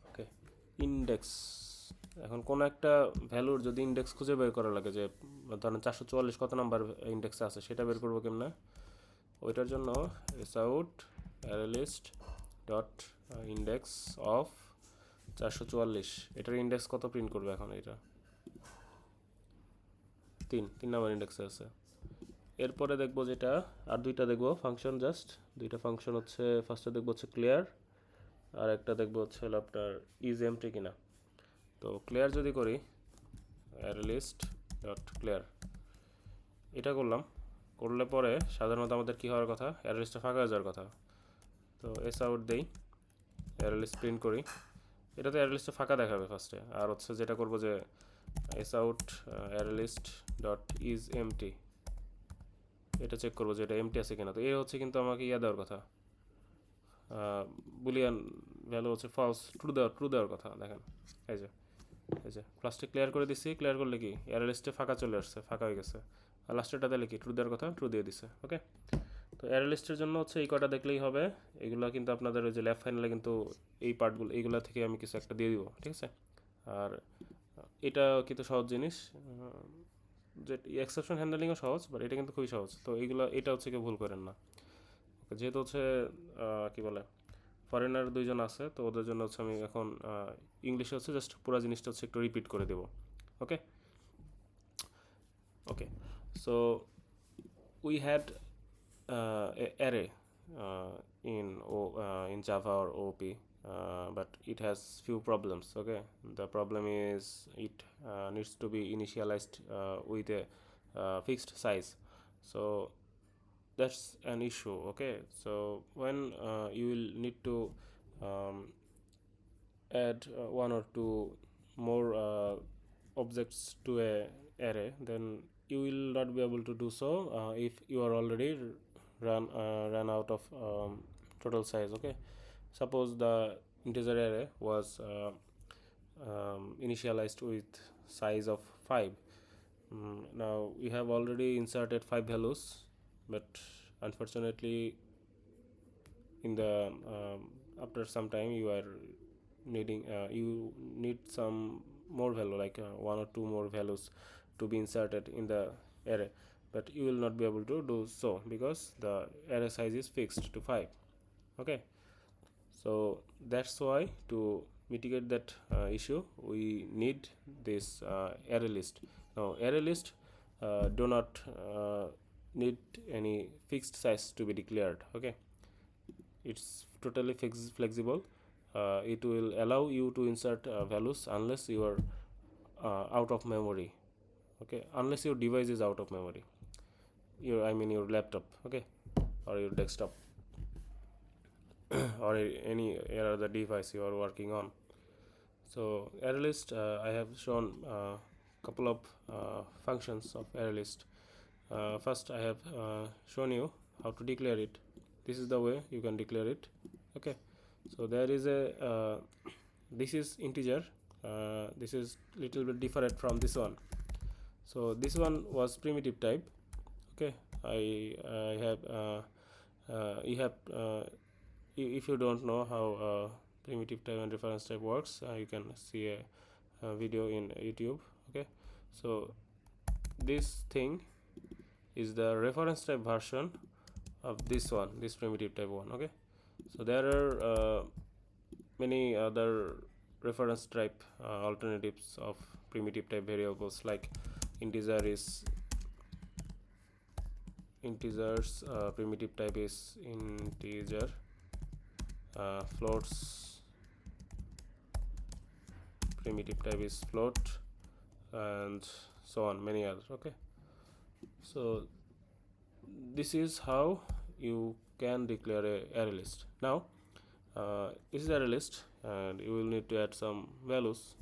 ওকে ইন্ডেক্স। এখন কোনো একটা ভ্যালুর যদি ইন্ডেক্স খুঁজে বের করা লাগে, যে ধরেন 444 কত নাম্বার ইন্ডেক্সে আছে সেটা বের করবো কেমনে, ওইটার জন্য S out array list dot index of 444, এটার ইন্ডেক্স কত প্রিন্ট করবে এখন? এটা 3 নাম্বার ইন্ডেক্সে আছে। এরপরে দেখবো যেটা আর দুইটা দেখবো ফাংশন, জাস্ট দুইটা ফাংশন হচ্ছে, ফার্স্টে দেখবো হচ্ছে ক্লিয়ার, আর একটা দেখবো হচ্ছে হলো আপনার ইজ এমটি কিনা। তো ক্লিয়ার যদি করি অ্যারেলিস্ট ডট ক্লিয়ার, এটা করলাম, করলে পরে সাধারণত আমাদের কী হওয়ার কথা, অ্যারেলিস্টটা ফাঁকা হয়ে যাওয়ার কথা। তো এস আউট দেই, অ্যারেলিস্ট প্রিন্ট করি, এটাতে অ্যারেলিস্টটা ফাঁকা দেখাবে ফার্স্টে। আর হচ্ছে যেটা করবো যে S out array list dot is empty, এটা চেক করবো যে এটা এমটি আছে কিনা। তো এ হচ্ছে কিন্তু আমাকে ইয়া দেওয়ার কথা, বুলিয়ান ভ্যালু হচ্ছে ফলস, ট্রু দেওয়ার কথা। দেখেন এই যে প্লাসটা ক্লিয়ার করে দিচ্ছি, ক্লিয়ার করলে কি অ্যারেলিস্টে ফাঁকা চলে আসছে, ফাঁকা হয়ে গেছে। আর লাস্টেরটা দিলে কি ট্রু দেওয়ার কথা, ট্রু দিয়ে দিছে। ওকে, তো অ্যারেলিস্টের জন্য হচ্ছে এই কটা দেখলেই হবে। এগুলো কিন্তু আপনাদের ওই যে ল্যাব ফাইনালে কিন্তু এই পার্টগুলো, এইগুলো থেকে আমি কিছু একটা দিয়ে দিব, ঠিক আছে। আর এটা কিন্তু সহজ জিনিস, যে এক্সেপশন হ্যান্ডেলিংও সহজ, বাট এটা কিন্তু খুবই সহজ। তো এইগুলো, এটা হচ্ছে কেউ ভুল করেন না। যেহেতু হচ্ছে কী বলে ফরেনার দুইজন আছে, তো ওদের জন্য হচ্ছে আমি এখন ইংলিশে হচ্ছে জাস্ট পুরো জিনিসটা হচ্ছে একটু রিপিট করে দেবো। Okay okay, so we had array in Java or OOP, but it has few problems. Okay, the problem is it needs to be initialized with a fixed size. So that's an issue. Okay, so when you will need to um, add one or two more objects to a array, then you will not be able to do so if you are already run out of total size. Okay, suppose the integer array was initialized with size of 5. Now we have already inserted 5 values, but unfortunately in the after some time you are needing you need some more value, like one or two more values to be inserted in the array, but you will not be able to do so because the array size is fixed to 5. Okay, so that's why to mitigate that issue we need this array list. Now array list do not need any fixed size to be declared. Okay, it's totally flexible. It will allow you to insert values unless you are out of memory. Okay, unless your device is out of memory, your laptop, okay, or your desktop or any other device you are working on. So ArrayList, I have shown a couple of functions of ArrayList. First I have shown you how to declare it. This is the way you can declare it. Okay, so there is a this is integer, this is little bit different from this one. So this one was primitive type. Okay, I have you have if you don't know how primitive type and reference type works, you can see a video in YouTube. Okay, so this thing is the reference type version of this one, this primitive type one. Okay, so there are many other reference type alternatives of primitive type variables, like integers, primitive type is integer, floats, primitive type is float, and so on, many others. Okay, so this is how you can declare a array list. Now this is array list and you will need to add some values.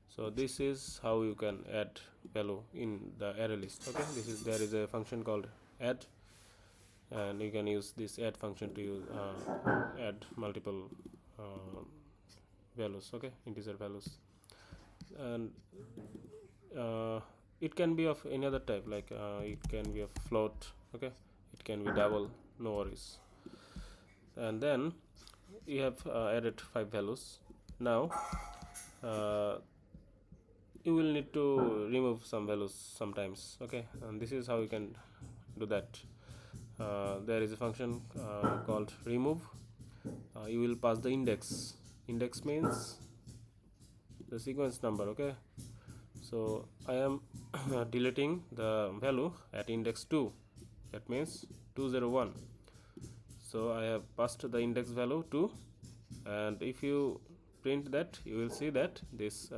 So this is how you can add value in the array list. Okay, there is a function called add, and you can use this add function to use add multiple uh, values, okay, integer values. And it can be of any other type, like it can be a float, okay, it can be double, no worries. And then you have added 5 values. Now uh, you will need to remove some values sometimes, okay, and this is how you can do that. There is a function called remove. You will pass the index. Index means the sequence number, okay. So I am deleting the value at index 2, that means 201. So I have passed the index value 2, and if you print that, you will see that this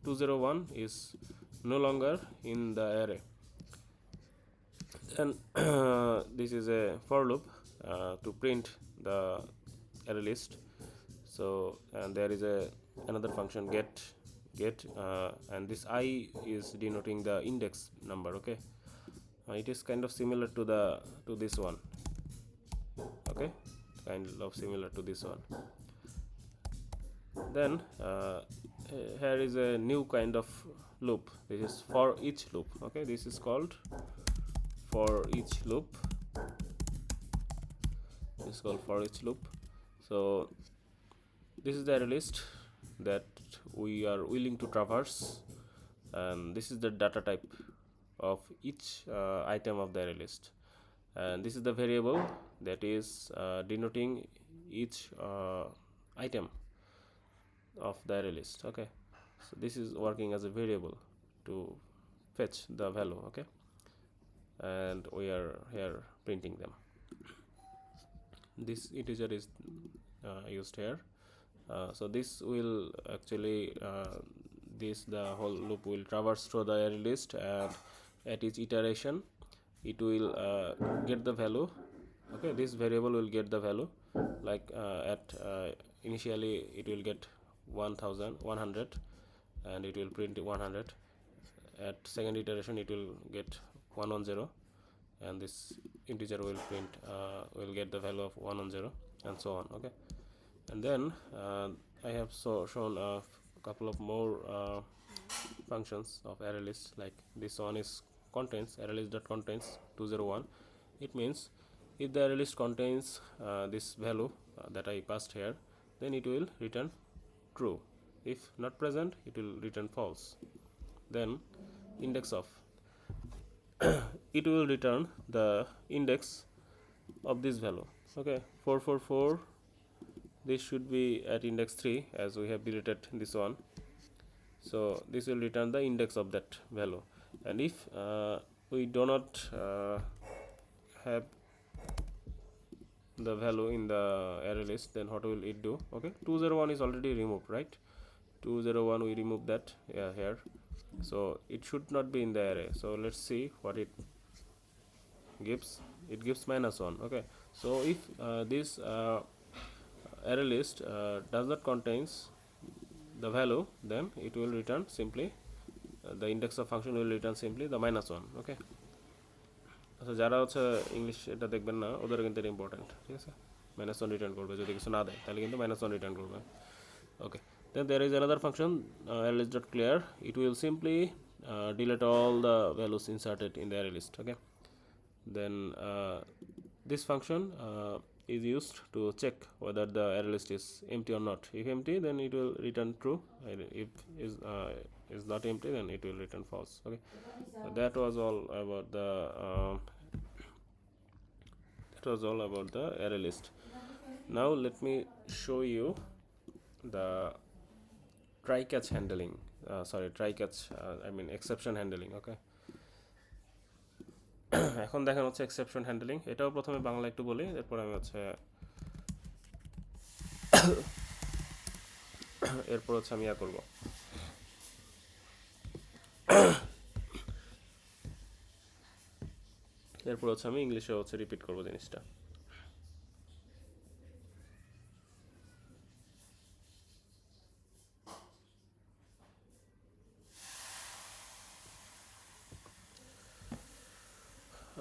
201 is no longer in the array. Then this is a for loop to print the array list. So and there is a another function get and this I is denoting the index number, okay. It is kind of similar to this one, okay, kind of similar to this one. Then here is a new kind of loop. This is for each loop, okay. This is called for each loop. This is called for each loop. So this is the array list that we are willing to traverse, and this is the data type of each item of the array list, and this is the variable that is denoting each item of the array list, okay. So this is working as a variable to fetch the value, okay, and we are here printing them. This integer is used here. So this will actually the whole loop will traverse through the array list, and at each iteration it will get the value, okay. This variable will get the value, like at initially it will get 1100 and it will print 100. At second iteration it will get 110, and this integer will print will get the value of 110, and so on, okay. And then I have shown a couple of more functions of array list, like this one is contains array list dot contains 201. It means if the array list contains this value that I passed here, then it will return true. If not present, it will return false. Then index of it will return the index of this value, okay. 444, this should be at index 3 as we have deleted this one. So this will return the index of that value. And if we do not have the value in the array list, then what will it do, okay. 201 is already removed, right? 201 we remove that here, so it should not be in the array. So let's see what it gives. It gives -1, okay. So if this array list does not contains the value, then it will return simply the index of function will return simply the -1, okay. আচ্ছা, যারা হচ্ছে English এটা দেখবেন না ওদের কিন্তু এটা important, ঠিক আছে। -1 রিটার্ন করবে, যদি কিছু না দেয় তাহলে কিন্তু -1 রিটার্ন করবে, okay. Then there is another function array list dot clear. It will simply delete all the values inserted in the array list, okay. Then this function is used to check whether the array list is empty or not. If empty, then it will return true, and if is not empty, then it will return false, okay. So that was all about the array list. Now let me show you the try catch handling, I mean exception handling, okay. এখন দেখেন হচ্ছে exception handling, এটাও প্রথমে বাংলা একটু বলি, এরপর আমি হচ্ছে আমি করব। এরপর হচ্ছে আমি ইংলিশে হচ্ছে রিপিট করব জিনিসটা।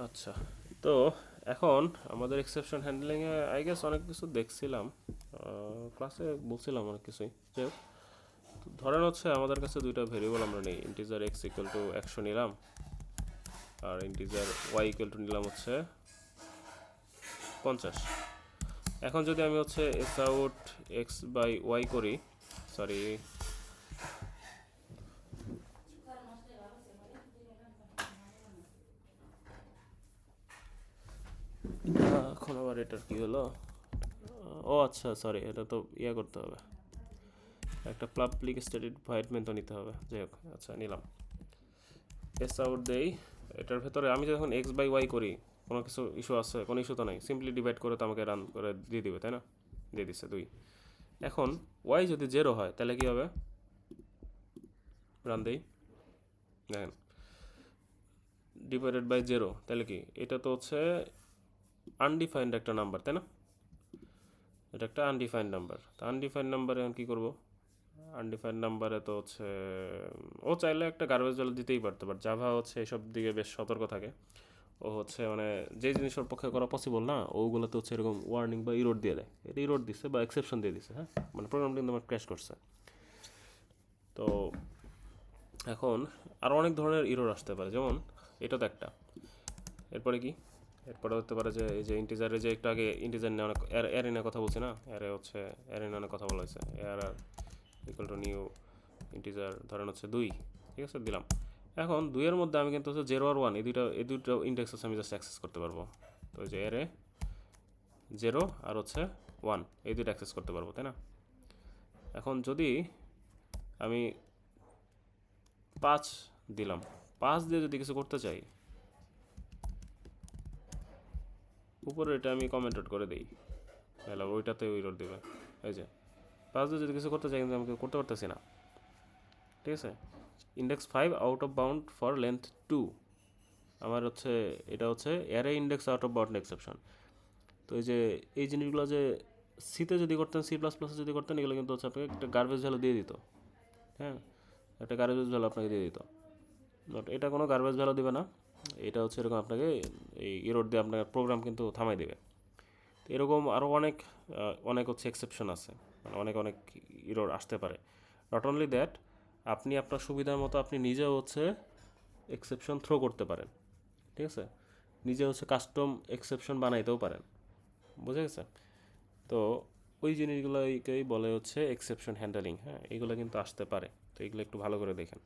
আচ্ছা, তো এখন আমাদের এক্সেপশন হ্যান্ডলিংয়ে আই গেস অনেক কিছু দেখছিলাম, ক্লাসে বলছিলাম অনেক কিছুই। যাই হোক, তো ধরেন হচ্ছে আমাদের কাছে দুইটা ভেরিয়েবল আমরা নিই, ইন্টিজার এক্স ইকুয়াল টু 100 নিলাম, আর ইন্টিজার ওয়াই ইকুয়াল টু নিলাম হচ্ছে 50। এখন যদি আমি হচ্ছে S out x by y করি, সরি এখন আবার এটার কি হলো, ও আচ্ছা সরি, এটা তো ইয়ে করতে হবে, একটা পাবলিক স্ট্যাটিক ভয়েড মেথড নিতে হবে। যাই হোক, আচ্ছা নিলাম, এস আউট দেই, এটার ভেতরে আমি যখন এক্স বাই ওয়াই করি কোনো কিছু ইস্যু আছে? কোনো ইস্যু তো নাই, সিম্পলি ডিভাইড করে তো আমাকে রান করে দিয়ে দিবে, তাই না? দিয়ে দিচ্ছে 2। এখন ওয়াই যদি 0 হয় তাহলে কি হবে? রান দেই, দেখেন ডিভাইডেড বাই 0, তাহলে কি এটা তো হচ্ছে আনডিফাইন্ড একটা নাম্বার, তাই না? এটা একটা আনডিফাইন্ড নাম্বার। তো আনডিফাইন্ড নাম্বারে এখন কী করবো? আনডিফাইন্ড নাম্বারে তো হচ্ছে ও চাইলে একটা গার্বেজ ভ্যালু দিতেই পারতো, বাট জাভা হচ্ছে এসব দিকে বেশ সতর্ক থাকে। ও হচ্ছে মানে যে জিনিস ওর পক্ষে করা পসিবল না, ওগুলোতে হচ্ছে এরকম ওয়ার্নিং বা ইরোড দিয়ে দেয়। এটা ইরোড দিচ্ছে বা এক্সেপশন দিয়ে দিচ্ছে, হ্যাঁ, মানে প্রোগ্রামটা কিন্তু আমার ক্র্যাশ করছে। তো এখন আরও অনেক ধরনের ইরোড আসতে পারে, যেমন এটা তো একটা। এরপরে কি? এরপরে হতে পারে যে এই যে ইন্টিজারে, যে একটু আগে ইন্টিজার নিয়ে অনেক অ্যারে নিয়ে কথা বলছি না, অ্যারে হচ্ছে অ্যারে নিয়ে অনেক কথা বলা হয়েছে। এর আর ইকুয়াল টু নিউ ইন্টিজার ধরেন হচ্ছে 2, ঠিক আছে, দিলাম। এখন 2-এর মধ্যে আমি কিন্তু হচ্ছে 0 আর 1 এই দুটো ইন্ডেক্স হচ্ছে আমি জাস্ট অ্যাক্সেস করতে পারবো। তো এই যে অ্যারে 0 আর হচ্ছে 1 এই দুটো অ্যাক্সেস করতে পারবো, তাই না? এখন যদি আমি 5 দিলাম, 5 দিয়ে যদি কিছু করতে চাই, উপরে এটা আমি কমেন্ট আউট করে দিই, তাহলে ওইটাতে ওই রোড দেবে। এই যে 5 দিয়ে যদি কিছু করতে চাই কিন্তু আমি করতে পারতেছি না, ঠিক আছে। Index 5 out of bound for length 2, আমার হচ্ছে এটা হচ্ছে array index out of bound exception. তো এই যে এই জিনিসগুলো যে সিতে যদি করতেন, সি প্লাস প্লাসে যদি করতেন, এগুলো কিন্তু হচ্ছে আপনাকে একটা গার্বেজ ভ্যালু দিয়ে দিত, হ্যাঁ, একটা গার্বেজ ভ্যালু আপনাকে দিয়ে দিত। বাট এটা কোনো গার্বেজ ভ্যালু দিবে না, এটা হচ্ছে এরকম আপনাকে এই ইরোড দিয়ে আপনার প্রোগ্রাম কিন্তু থামাই দেবে। তো এরকম আরও অনেক অনেক হচ্ছে এক্সেপশন আছে, মানে অনেক অনেক ইরোড আসতে পারে। নট অনলি দ্যাট, আপনি আপনার সুবিধার মতো আপনি নিজেও হচ্ছে এক্সেপশন থ্রো করতে পারেন, ঠিক আছে, নিজে হচ্ছে কাস্টম এক্সেপশন বানাইতেও পারেন, বুঝে গেছে? তো ওই জিনিসগুলোকেই বলে হচ্ছে এক্সেপশন হ্যান্ডেলিং, হ্যাঁ, এগুলো কিন্তু আসতে পারে। তো এগুলো একটু ভালো করে দেখেন।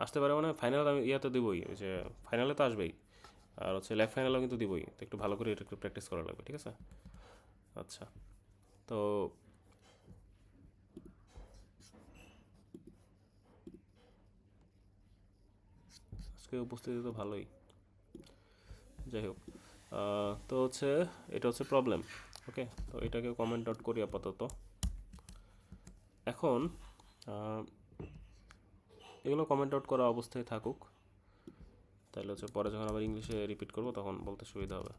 আসতে পারে মানে ফাইনাল আমি ইয়াতে দিবই, ওই যে ফাইনালে তো আসবেই, আর হচ্ছে ল্যাব ফাইনালেও কিন্তু দিবই। তো একটু ভালো করে এটা একটু প্র্যাকটিস করা লাগবে, ঠিক আছে? আচ্ছা, তো আজকে উপস্থিতি তো ভালোই। যাই হোক, তো হচ্ছে এটা হচ্ছে প্রবলেম। ওকে, তো এটাকে কমেন্ট আউট করি আপাতত। এখন এগুলো কমেন্ট আউট করা অবস্থায় থাকুক, তাহলে হচ্ছে পরে যখন আবার ইংলিশে রিপিট করব তখন বলতে সুবিধা হবে।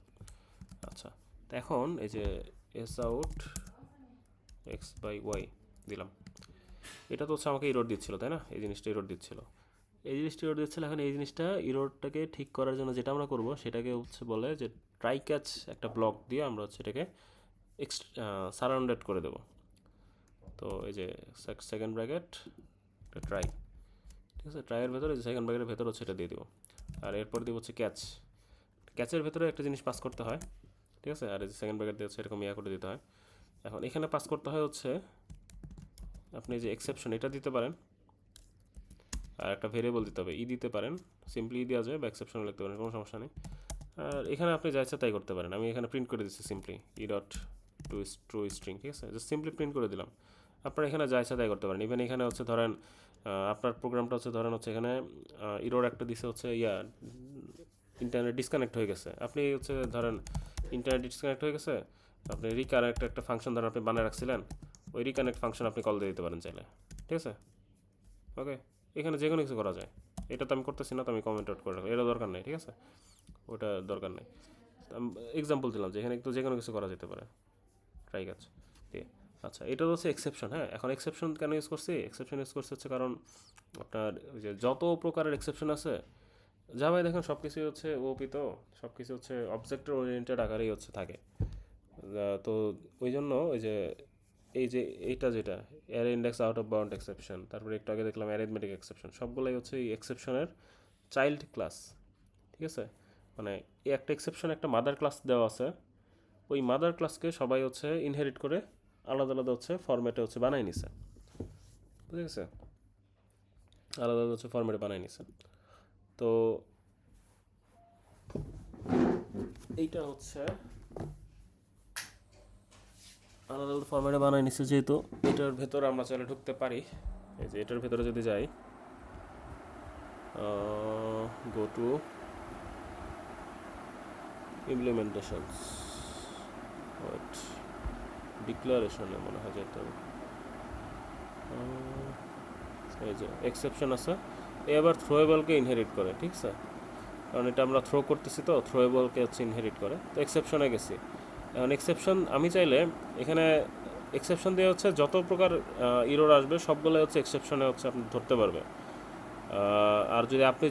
আচ্ছা, তো এখন এই যে S out x by y দিলাম, এটা তো হচ্ছে আমাকে ইরোড দিচ্ছিল, তাই না? এই জিনিসটা ইরোড দিচ্ছিল, এই জিনিসটা ইরোড দিচ্ছিল। এখন এই জিনিসটা ইরোডটাকে ঠিক করার জন্য যেটা আমরা করব সেটাকে হচ্ছে বলে যে ট্রাই ক্যাচ একটা ব্লক দিয়ে আমরা হচ্ছে এটাকে সারাউন্ডেড করে দেব। তো এই যে সেকেন্ড ব্র্যাকেট একটা ট্রাই, ঠিক আছে, ট্রাইয়ের ভেতরে যে সেকেন্ড ব্র্যাকেটের ভেতর হচ্ছে এটা দিয়ে দেবো। আর এরপর দিব হচ্ছে ক্যাচ, ক্যাচের ভেতরে একটা জিনিস পাস করতে হয়, ঠিক আছে, আর এই যে সেকেন্ড ব্র্যাকেট দিয়ে হচ্ছে এরকম ইয়া করে দিতে হয়। এখন এখানে পাস করতে হয় হচ্ছে আপনি যে এক্সেপশন এটা দিতে পারেন, আর একটা ভেরিয়েবল দিতে হবে, ই দিতে পারেন, সিম্পলি ই দেওয়া যায় বা এক্সেপশন লিখতে পারেন, কোনো সমস্যা নেই। আর এখানে আপনি যা ইচ্ছা তাই করতে পারেন, আমি এখানে প্রিন্ট করে দিচ্ছি simply E dot true string, ঠিক আছে, জাস্ট সিম্পলি প্রিন্ট করে দিলাম। আপনারা এখানে যা ইচ্ছা তাই করতে পারেন। ইভেন এখানে হচ্ছে ধরেন আপনার প্রোগ্রামটা হচ্ছে ধরেন হচ্ছে এখানে ইরোর একটা দিছে হচ্ছে ইন্টারনেট ডিসকানেক্ট হয়ে গেছে, আপনি হচ্ছে ধরেন ইন্টারনেট ডিসকানেক্ট হয়ে গেছে, আপনি রিকানেক্ট একটা ফাংশন ধরেন আপনি বানিয়ে রাখছিলেন, ওই রিকানেক্ট ফাংশন আপনি কল দিয়ে দিতে পারেন চাইলে, ঠিক আছে। ওকে, এখানে যে কোনো কিছু করা যায়, এটা তো আমি করতেছি না, তো আমি কমেন্ট আউট করে রাখলাম, এটা দরকার নেই, ঠিক আছে, ওটা দরকার নেই। এক্সাম্পল দিলাম যে এখানে তো যে কোনো কিছু করা যেতে পারে, ট্রাই কাজ দিয়ে। আচ্ছা, এটা হচ্ছে এক্সেপশন। হ্যাঁ, এখন এক্সেপশন কেন ইউজ করছি? এক্সেপশন ইউজ করছে হচ্ছে কারণ আপনার ওই যে যত প্রকারের এক্সেপশন আছে জাভায় দেখেন সব কিছুই হচ্ছে ওপি, তো সব কিছু হচ্ছে অবজেক্ট ওরিয়েন্টেড আকারেই হচ্ছে থাকে। তো ওই জন্য ওই যে এই যে এইটা যেটা array index out of bound exception, তারপরে একটু আগে দেখলাম অ্যারিথমেটিক এক্সেপশন, সবগুলোই হচ্ছে এই এক্সেপশনের চাইল্ড ক্লাস। ঠিক আছে, মানে এই একটা এক্সেপশন একটা মাদার ক্লাস দেওয়া আছে, ওই মাদার ক্লাসকে সবাই হচ্ছে ইনহেরিট করে আলাদা আলাদা হচ্ছে ফরম্যাটে হচ্ছে বানাই নিছে। বুঝে গেছে, আলাদা আলাদা হচ্ছে ফরম্যাটে বানাই নিছে। তো এইটা হচ্ছে আলাদা আলাদা ফরম্যাটে বানাই নিছে, যেহেতু এটার ভেতরে আমরা চাইলে ঢুকতে পারি। এই যে এটার ভেতরে যদি যাই, গো টু ইমপ্লিমেন্টেশনস, ওয়েট, ডিক্লারেশনে মনে হয় যেতে হবে। এই যে এক্সেপশন আছে, এ আবার থ্রোয়েবলকে ইনহেরিট করে, ঠিক আছে, কারণ এটা আমরা থ্রো করতেছি, তো থ্রোয়েবলকে হচ্ছে ইনহেরিট করে। তো এক্সেপশনে গেছি, এখন এক্সেপশন আমি চাইলে এখানে এক্সেপশন দিয়ে হচ্ছে যত প্রকার ইরোর আসবে সবগুলো হচ্ছে এক্সেপশনে হচ্ছে আপনি ধরতে পারবে। আর যদি আপনি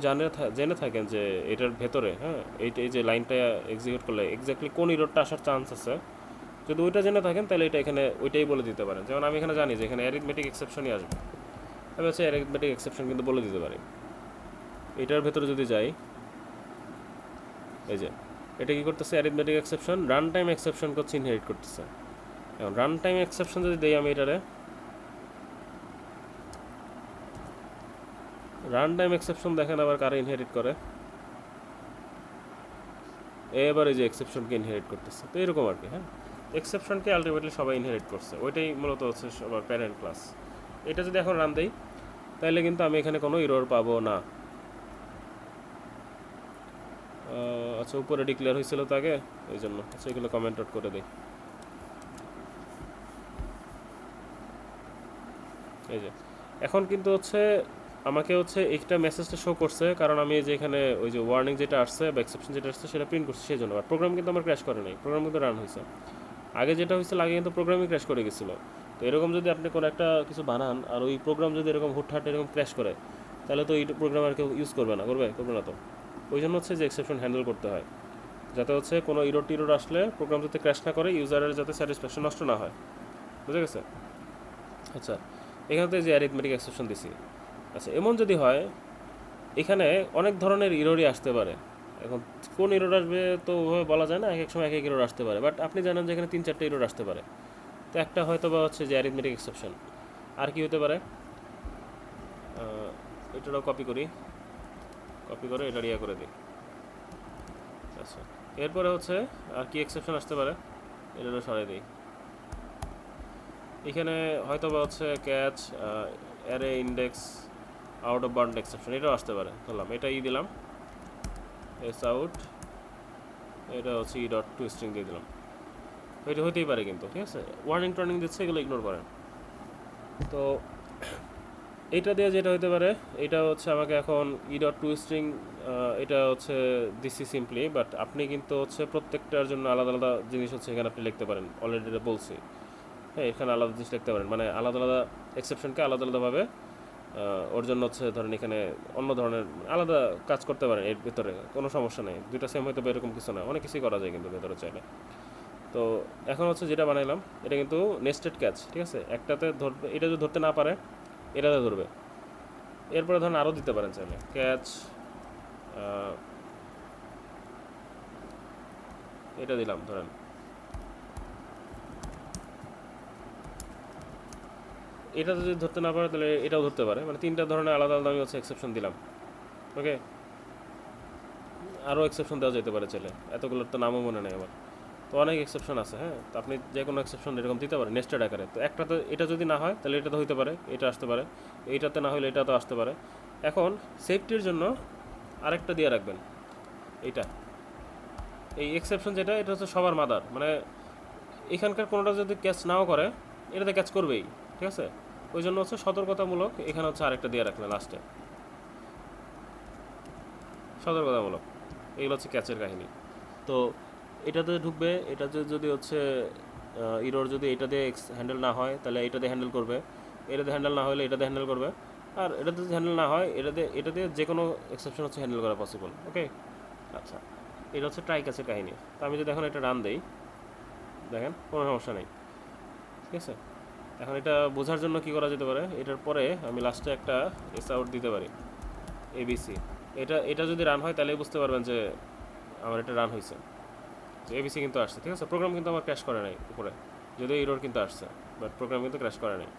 জেনে থাকেন যে এটার ভেতরে, হ্যাঁ, এই যে লাইনটা এক্সিকিউট করলে এক্স্যাক্টলি কোন ইরোরটা আসার চান্স আছে, যদি ওইটা জেনে থাকেন তাহলে এটা এখানে ওইটাই বলে দিতে পারেন। যেমন আমি এখানে জানি যে এখানে অ্যারিথমেটিক এক্সেপশনই আসবে, আমি হচ্ছে অ্যারিথমেটিক এক্সেপশন কিন্তু বলে দিতে পারি। এটার ভেতরে যদি যাই, এই যে এটা কি করতেছে, arithmetic exception run time exception করছে, ইনহেরিট করতেছে। এখন রান টাইম এক্সেপশন যদি দেই আমি এটারে, রান টাইম এক্সেপশন দেখেন আবার কারা ইনহেরিট করে, এবার এই যে এক্সেপশনকে ইনহেরিট করতেছে। তো এরকম আর কি, হ্যাঁ, এক্সেপশনকে আলটিমেটলি সবাই ইনহেরিট করছে, ওইটাই মূলত হচ্ছে সবার প্যারেন্ট ক্লাস। এটা যদি এখন রান দেই তাহলে কিন্তু আমি এখানে কোনো ইরোর পাবো না। আচ্ছা, উপরে ডিক্লেয়ার হয়েছিল তো আগে, এই জন্য আচ্ছা এগুলো কমেন্ট আউট করে দিই। এই যে এখন কিন্তু হচ্ছে আমাকে হচ্ছে একটা মেসেজটা শো করছে, কারণ আমি যে এখানে ওই যে ওয়ার্নিং যেটা আসছে বা এক্সেপশন যেটা আসছে সেটা প্রিন্ট করছি, সেই জন্য। আর প্রোগ্রাম কিন্তু আমার ক্র্যাশ করে নাই, প্রোগ্রাম কিন্তু রান হয়েছে। আগে যেটা হয়েছিল, আগে কিন্তু প্রোগ্রামই ক্র্যাশ করে গেছিলো। তো এরকম যদি আপনি কোনো একটা কিছু বানান আর ওই প্রোগ্রাম যদি এরকম হুটহাট এরকম ক্র্যাশ করে, তাহলে তো এই প্রোগ্রাম আর কেউ ইউজ করবে না, করবে না। তো ওই জন্য হচ্ছে যে এক্সেপশন হ্যান্ডেল করতে হয়, যাতে হচ্ছে কোনো ইরোর টিরোর আসলে প্রোগ্রাম যাতে ক্র্যাশ না করে, ইউজারের যাতে স্যাটিসফ্যাকশন নষ্ট না হয়। বুঝে গেছে? আচ্ছা, এখানে তো এই যে অ্যারিথমেটিক এক্সেপশন দিছি। আচ্ছা, এমন যদি হয় এখানে অনেক ধরনের ইরোরই আসতে পারে। এখন কোন ইরোর আসবে তো ওভাবে বলা যায় না, এক এক সময় এক এক ইরোর আসতে পারে, বাট আপনি জানেন যে এখানে 3-4টা ইরোর আসতে পারে। তো একটা হয়তো বা হচ্ছে যে অ্যারিথমেটিক এক্সেপশন। আর কি হতে পারে, এটাও কপি করে এটা ইয়া করে দিই। আচ্ছা, এরপরে হচ্ছে আর কি এক্সেপশন আসতে পারে, এটাও সরাই দিই। এখানে হয়তো বা হচ্ছে catch array index out of bound exception, এটাও আসতে পারে। ধরলাম এটা দিলাম এস আউট, এটা হচ্ছে ই ডট টু স্ট্রিং দিয়ে দিলাম, এটা হতেই পারে কিন্তু, ঠিক আছে। ওয়ার্নিং টর্নিং দিচ্ছে, এগুলো ইগনোর করেন। তো এইটা দিয়ে যেটা হতে পারে, এটা হচ্ছে আমাকে এখন ই ডট টু স্ট্রিং, এটা হচ্ছে দিচ্ছি সিম্পলি, বাট আপনি কিন্তু হচ্ছে প্রত্যেকটার জন্য আলাদা আলাদা জিনিস হচ্ছে এখানে আপনি লিখতে পারেন, অলরেডি এটা বলছি। হ্যাঁ, এখানে আলাদা জিনিস লিখতে পারেন, মানে আলাদা আলাদা এক্সেপশনকে আলাদা আলাদাভাবে ওর জন্য হচ্ছে ধরেন এখানে অন্য ধরনের আলাদা কাজ করতে পারেন, এর ভিতরে কোনো সমস্যা নেই। দুইটা সেম হয়তো এরকম কিছু না, অনেক কিছুই করা যায় কিন্তু ভেতরে চাইলে। তো এখন হচ্ছে যেটা বানাইলাম এটা কিন্তু নেস্টেড ক্যাচ, ঠিক আছে। একটাতে ধরবে, এটা যদি ধরতে না পারে এটাতে ধরবে। এরপরে ধরেন আরও দিতে পারেন চাইলে ক্যাচ, এটা দিলাম ধরেন, এটা যদি ধরতে না পারে তাহলে এটাও ধরতে পারে, মানে 3টা ধরনের আলাদা আলাদা আমি হচ্ছে এক্সেপশন দিলাম। ওকে, আরও এক্সেপশন দেওয়া যেতে পারে চাইলে, এতগুলোর তো নামও মনে নেই আমার। তো অনেক এক্সেপশন আছে, হ্যাঁ। তো আপনি যে কোনো এক্সেপশন এরকম দিতে পারেন নেস্টেড আকারে। তো একটা তো এটা যদি না হয় তাহলে এটা তো হইতে পারে, এটা আসতে পারে, এইটাতে না হলে এটা তো আসতে পারে। এখন সেফটির জন্য আরেকটা দিয়ে রাখবেন, এইটা এই এক্সেপশন যেটা, এটা হচ্ছে সবার মাদার, মানে এখানকার কোনোটা যদি ক্যাচ নাও করে এটাতে ক্যাচ করবেই, ঠিক আছে। ওই জন্য হচ্ছে সতর্কতামূলক এখানে হচ্ছে আরেকটা দিয়ে রাখলেন লাস্টে, সতর্কতামূলক। এগুলো হচ্ছে ক্যাচের কাহিনী। তো এটাতে ঢুকবে, এটাতে যদি হচ্ছে ইরোর যদি এটা দিয়ে হ্যান্ডেল না হয় তাহলে এটাতে হ্যান্ডেল করবে, এটাতে হ্যান্ডেল না হলে এটাতে হ্যান্ডেল করবে। আর এটা যদি হ্যান্ডেল না হয় এটা দিয়ে যে কোনো এক্সেপশন হচ্ছে হ্যান্ডেল করা পসিবল। ওকে, আচ্ছা, এটা হচ্ছে ট্রাই ক্যাচের কাহিনী। তো আমি যদি এখন এটা রান দেই, দেখেন কোনো সমস্যা নেই, ঠিক আছে। এখন এটা বোঝার জন্য কি করা যেতে পারে, এটার পরে আমি লাস্টে একটা এস আউট দিতে পারি, এবিসি। এটা যদি রান হয় তাহলেই বুঝতে পারবেন যে আমার এটা রান হয়েছে, যে এবিসি কিন্তু আসছে, ঠিক আছে। প্রোগ্রাম কিন্তু আমার ক্র্যাশ করে নাই উপরে, যদিও এরর কিন্তু আসছে, বাট প্রোগ্রাম কিন্তু ক্র্যাশ করে নাই।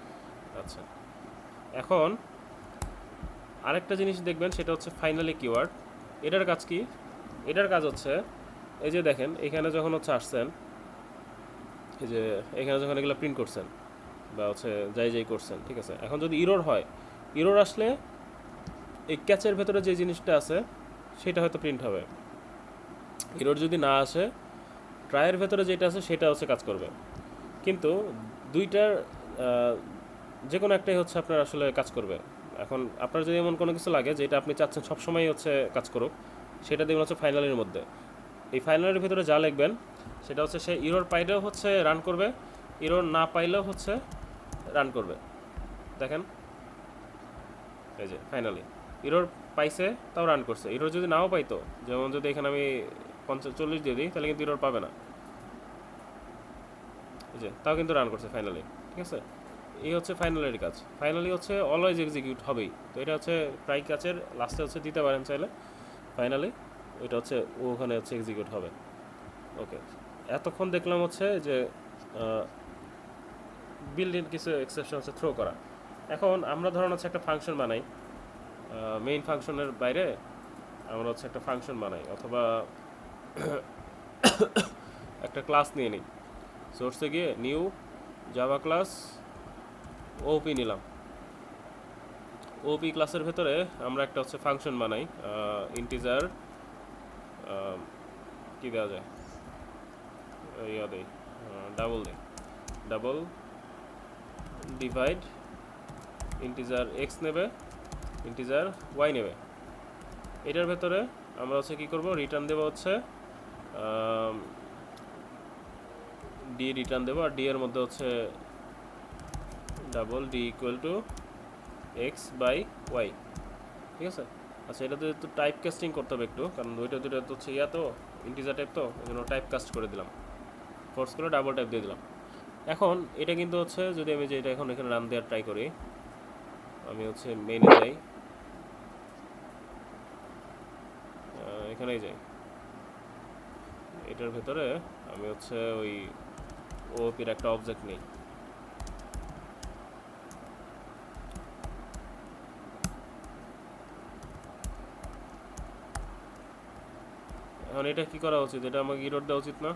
আচ্ছা, এখন আরেকটা জিনিস দেখবেন, সেটা হচ্ছে ফাইনালি কিওয়ার্ড। এটার কাজ কি? এটার কাজ হচ্ছে এই যে দেখেন এখানে যখন হচ্ছে আসছেন, এই যে এখানে যখন এগুলো প্রিন্ট করছেন বা হচ্ছে যাই করছেন, ঠিক আছে। এখন যদি ইরর হয়, ইরর আসলে এই ক্যাচের ভেতরে যে জিনিসটা আছে সেটা হয়তো প্রিন্ট হবে। ইরর যদি না আসে, ট্রায়ের ভেতরে যেটা আছে সেটা হচ্ছে কাজ করবে। কিন্তু দুইটার যে কোনো একটাই হচ্ছে আপনার আসলে কাজ করবে। এখন আপনার যদি এমন কোনো কিছু লাগে যেটা আপনি চাচ্ছেন সবসময় হচ্ছে কাজ করুক, সেটা দেখবেন হচ্ছে ফাইনালের মধ্যে। এই ফাইনালের ভিতরে যা লিখবেন সেটা হচ্ছে সে ইরর পাইলেও হচ্ছে রান করবে, ইরর না পাইলেও হচ্ছে রান করবে। দেখেন এই যে ফাইনালি ইরর পাইছে তাও রান করছে। ইরর যদি নাও পাইতো, যেমন যদি এখানে আমি 40 দিয়ে দিই, তাহলে কিন্তু ইরর পাবে না, এই যে তাও কিন্তু রান করছে ফাইনালি, ঠিক আছে। এই হচ্ছে ফাইনালের কাজ। ফাইনালি হচ্ছে অলওয়েজ এক্সিকিউট হবেই। তো এটা হচ্ছে ট্রাই কাজের লাস্টে হচ্ছে দিতে পারেন চাইলে ফাইনালি, এটা হচ্ছে ওখানে হচ্ছে এক্সিকিউট হবে। ওকে, এতক্ষণ দেখলাম হচ্ছে যে বিল্ড ইন কিছু এক্সেপশন হচ্ছে থ্রো করা। এখন আমরা ধরুন হচ্ছে একটা ফাংশন বানাই, মেইন ফাংশনের বাইরে আমরা হচ্ছে একটা ফাংশন বানাই, অথবা একটা ক্লাস নিয়ে নিই। সোর্সে গিয়ে নিউ জাভা ক্লাস ওপি নিলাম। ওপি ক্লাসের ভেতরে আমরা একটা হচ্ছে ফাংশন বানাই, ইন্টিজার কি দেওয়া যায়, ইয়া দেই, ডাবল দেই, ডাবল ডিভাইড, ইন্টিজার এক্স নেবে, ইন্টিজার ওয়াই নেবে। এটার ভেতরে আমরা হচ্ছে কী করবো, রিটার্ন দেবো হচ্ছে ডি রিটার্ন দেবো, আর ডি এর মধ্যে হচ্ছে double D equal to x by y, ঠিক আছে। আচ্ছা, এটাতে একটু টাইপ কাস্টিং করতে হবে একটু, কারণ দুইটা তো হচ্ছে ইয়া, তো ইন্টিজার টাইপ, তো এই জন্য টাইপ কাস্ট করে দিলাম, ফোর্স করে ডাবল টাইপ দিয়ে দিলাম। এখন এটা কিন্তু হচ্ছে যদি আমি যে এটা এখন এখানে রান দেওয়ার ট্রাই করি, আমি হচ্ছে মেইনে যাই, এখানেই যাই, এটার ভেতরে আমি হচ্ছে ওই ওপির একটা অবজেক্ট নিই। এখন এটা কি করা উচিত, এটা আমাকে ইরর দেওয়া উচিত না?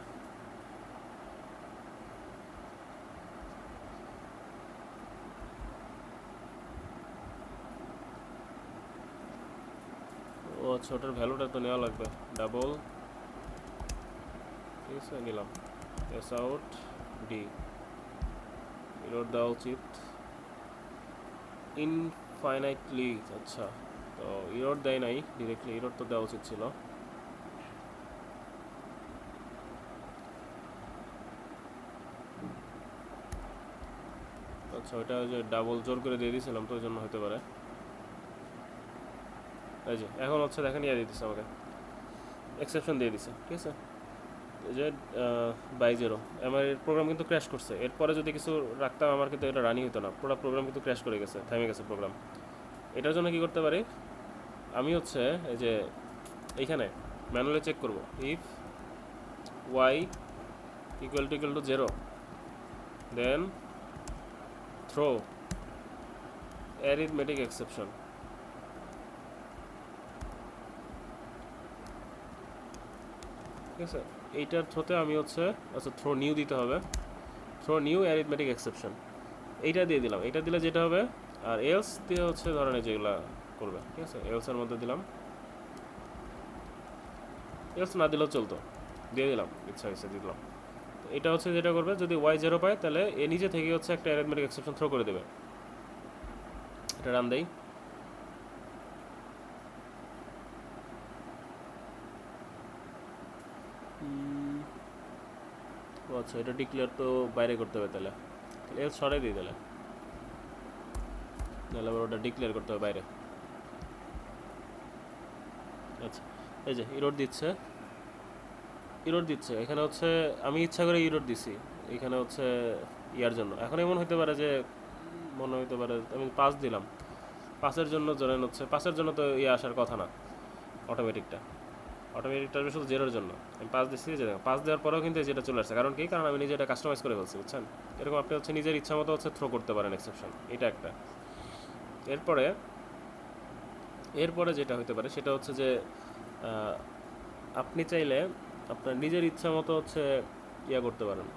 ও আচ্ছা, ওটার ভ্যালুটা তো নেওয়া লাগবে, ডাবল, ঠিক আছে, নিলাম, এস আউট ডি, ইরর দেওয়া উচিত ইনফাইনাইটলি। আচ্ছা, তো ইরর দেয় নাই ডিরেক্টলি, ইরর তো দেওয়া উচিত ছিল। আচ্ছা, ওইটা যে ডাবল জোর করে দিয়ে দিয়েছিলাম তো ওই জন্য হতে পারে। এই যে এখন হচ্ছে দেখেন ইয়ে দিয়ে দিচ্ছে আমাকে, এক্সেপশন দিয়ে দিচ্ছে, ঠিক আছে, এই যে বাই জিরো। আমার প্রোগ্রাম কিন্তু ক্র্যাশ করছে, এরপরে যদি কিছু রাখতাম আমার কিন্তু এটা রানিং হতো না, পুরো প্রোগ্রাম কিন্তু ক্র্যাশ করে গেছে, থেমে গেছে প্রোগ্রাম। এটার জন্য কি করতে পারি, আমি হচ্ছে এই যে এইখানে ম্যানুয়ালি চেক করব, if y equal to 0, then throw arithmetic exception, ঠিক আছে। এইটার থ্রোতে আমি হচ্ছে, আচ্ছা থ্রো নিউ দিতে হবে, থ্রো নিউ অ্যারিথমেটিক এক্সেপশন, এইটা দিয়ে দিলাম। এটা দিলে যেটা হবে, আর এলস দিয়ে হচ্ছে ধরেন যেগুলা করবে, ঠিক আছে, এলসের মধ্যে দিলাম, এলস না দিলেও চলতো, দিয়ে দিলাম, ইচ্ছা হয়েছে দিয়ে দিলাম। এটা হচ্ছে যেটা করবে, যদি ওয়াই 0 পায় তাহলে এ নিজে থেকে হচ্ছে একটা অ্যারিথমেটিক এক্সেপশন থ্রো করে দেবে। এটা রান দেই, ও আচ্ছা, এটা ডিক্লেয়ার তো বাইরে করতে হবে, তাহলে এলস সরাই দিই তাহলে। নাহলে আবার ওটা ডিক্লেয়ার করতে হবে বাইরে। আচ্ছা, এই যে ইরোড দিচ্ছে এখানে হচ্ছে আমি ইচ্ছা করে ইরোড দিছি এখানে হচ্ছে ইয়ার জন্য। এখন এমন হতে পারে যে মনে হতে পারে আমি 5 দিলাম, 5-এর জন্য ধরেন হচ্ছে 5-এর জন্য তো ইয়ে আসার কথা না, অটোমেটিকটা আসবে শুধু 0-এর জন্য। আমি 5 দিচ্ছি, যে 5 দেওয়ার পরেও কিন্তু যেটা চলে আসছে, কারণ কি, কারণ আমি নিজে এটা কাস্টমাইজ করে ফেলছি, বুঝছেন। এরকম আপনি হচ্ছে নিজের ইচ্ছা মতো হচ্ছে থ্রো করতে পারেন এক্সেপশন, এটা একটা। এরপরে এরপরে যেটা হতে পারে সেটা হচ্ছে যে আহ, আপনি চাইলে আপনার নিজের ইচ্ছা মতো হচ্ছে ইয়া করতে পারেন।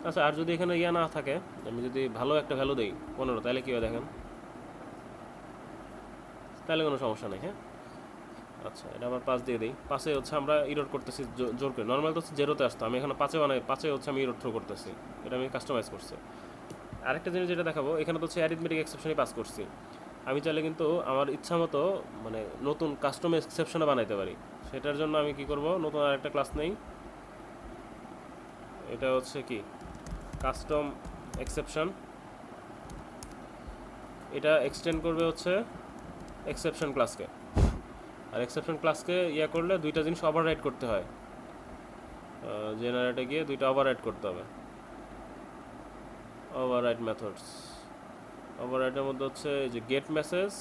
আচ্ছা, আর যদি এখানে ইয়া না থাকে, আমি যদি ভালো একটা ভ্যালু দিই 15, তাহলে কী হয় দেখেন, তাহলে কোনো সমস্যা নেই। হ্যাঁ, আচ্ছা, এটা আবার 5 দিয়ে দিই। 5-এ হচ্ছে আমরা ইরোড করতেছি জোর করে, নর্মাল তো হচ্ছে 0-তে আসতো, আমি এখানে 5-এ বানাই, 5-এ হচ্ছে আমি ইরোড থ্রো করতেছি, এটা আমি কাস্টমাইজ করছি। আরেকটা জিনিস যেটা দেখাবো, এখানে তো হচ্ছে অ্যারিথমেটিক এক্সেপশনই পাস করছি। আমি চাইলে কিন্তু আমার ইচ্ছা মতো মানে নতুন কাস্টম এক্সেপশনে বানাইতে পারি। সেটার জন্য আমি কি করব, নতুন আরেকটা ক্লাস নেই, এটা হচ্ছে কি কাস্টম এক্সেপশন। এটা এক্সটেন্ড করবে হচ্ছে এক্সেপশন ক্লাসকে। আর এক্সেপশন ক্লাসকে ইয়া করলে দুইটা জিনিস ওভাররাইড করতে হয়, জেনারেটে গিয়ে দুইটা ওভাররাইড করতে হবে। ওভাররাইড মেথডস, ওভাররাইডের মধ্যে হচ্ছে এই যে গেট মেসেজ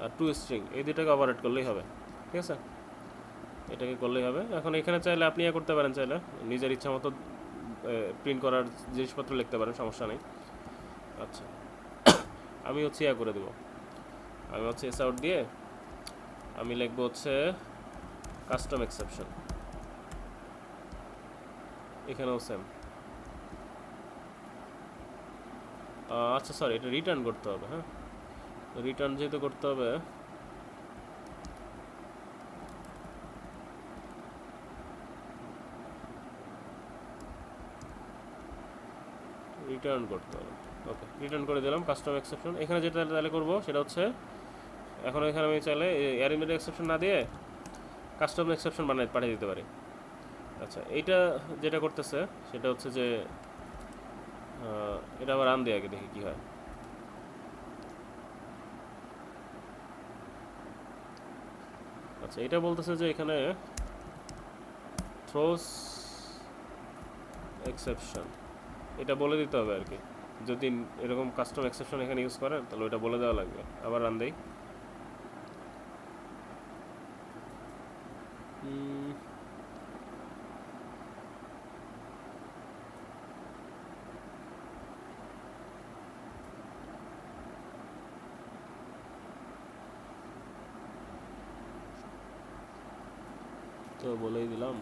আর টু স্ট্রিং, এই দুইটাকে ওভাররাইড করলেই হবে, ঠিক আছে, এটাকে করলেই হবে। এখন এখানে চাইলে আপনি ইয়ে করতে পারেন, চাইলে নিজের ইচ্ছা মতো প্রিন্ট করার জিনিসপত্র লিখতে পারেন, সমস্যা নেই। আচ্ছা, আমি হচ্ছে ইয়া করে দেবো, আমি হচ্ছে এস আউট দিয়ে আমি লিখবো হচ্ছে কাস্টম এক্সেপশন, এখানেও সেম। আচ্ছা সরি, এটা রিটার্ন করতে হবে। হ্যাঁ, রিটার্ন যেহেতু করতে হবে, রিটার্ন করতে হবে। ওকে, রিটার্ন করে দিলাম কাস্টম এক্সেপশন। এখানে যেটা তাহলে করবো সেটা হচ্ছে, এখন এখানে আমি চাইলে অ্যারিথমেটিক এক্সেপশন না দিয়ে কাস্টম এক্সেপশন বানাই পাঠিয়ে দিতে পারি। আচ্ছা, এইটা যেটা করতেছে সেটা হচ্ছে যে এটা আবার রান দিয়ে আগে দেখি কী হয়। আচ্ছা, এটা বলতেছে যে এখানে থ্রোস এক্সেপশন, এটা বলে দিতে হবে আর কি। যদি এরকম কাস্টম এক্সেপশন এখানে ইউজ করেন তাহলে ওইটা বলে দেওয়া লাগবে। আবার রান দেই, তো বলেই দিলাম।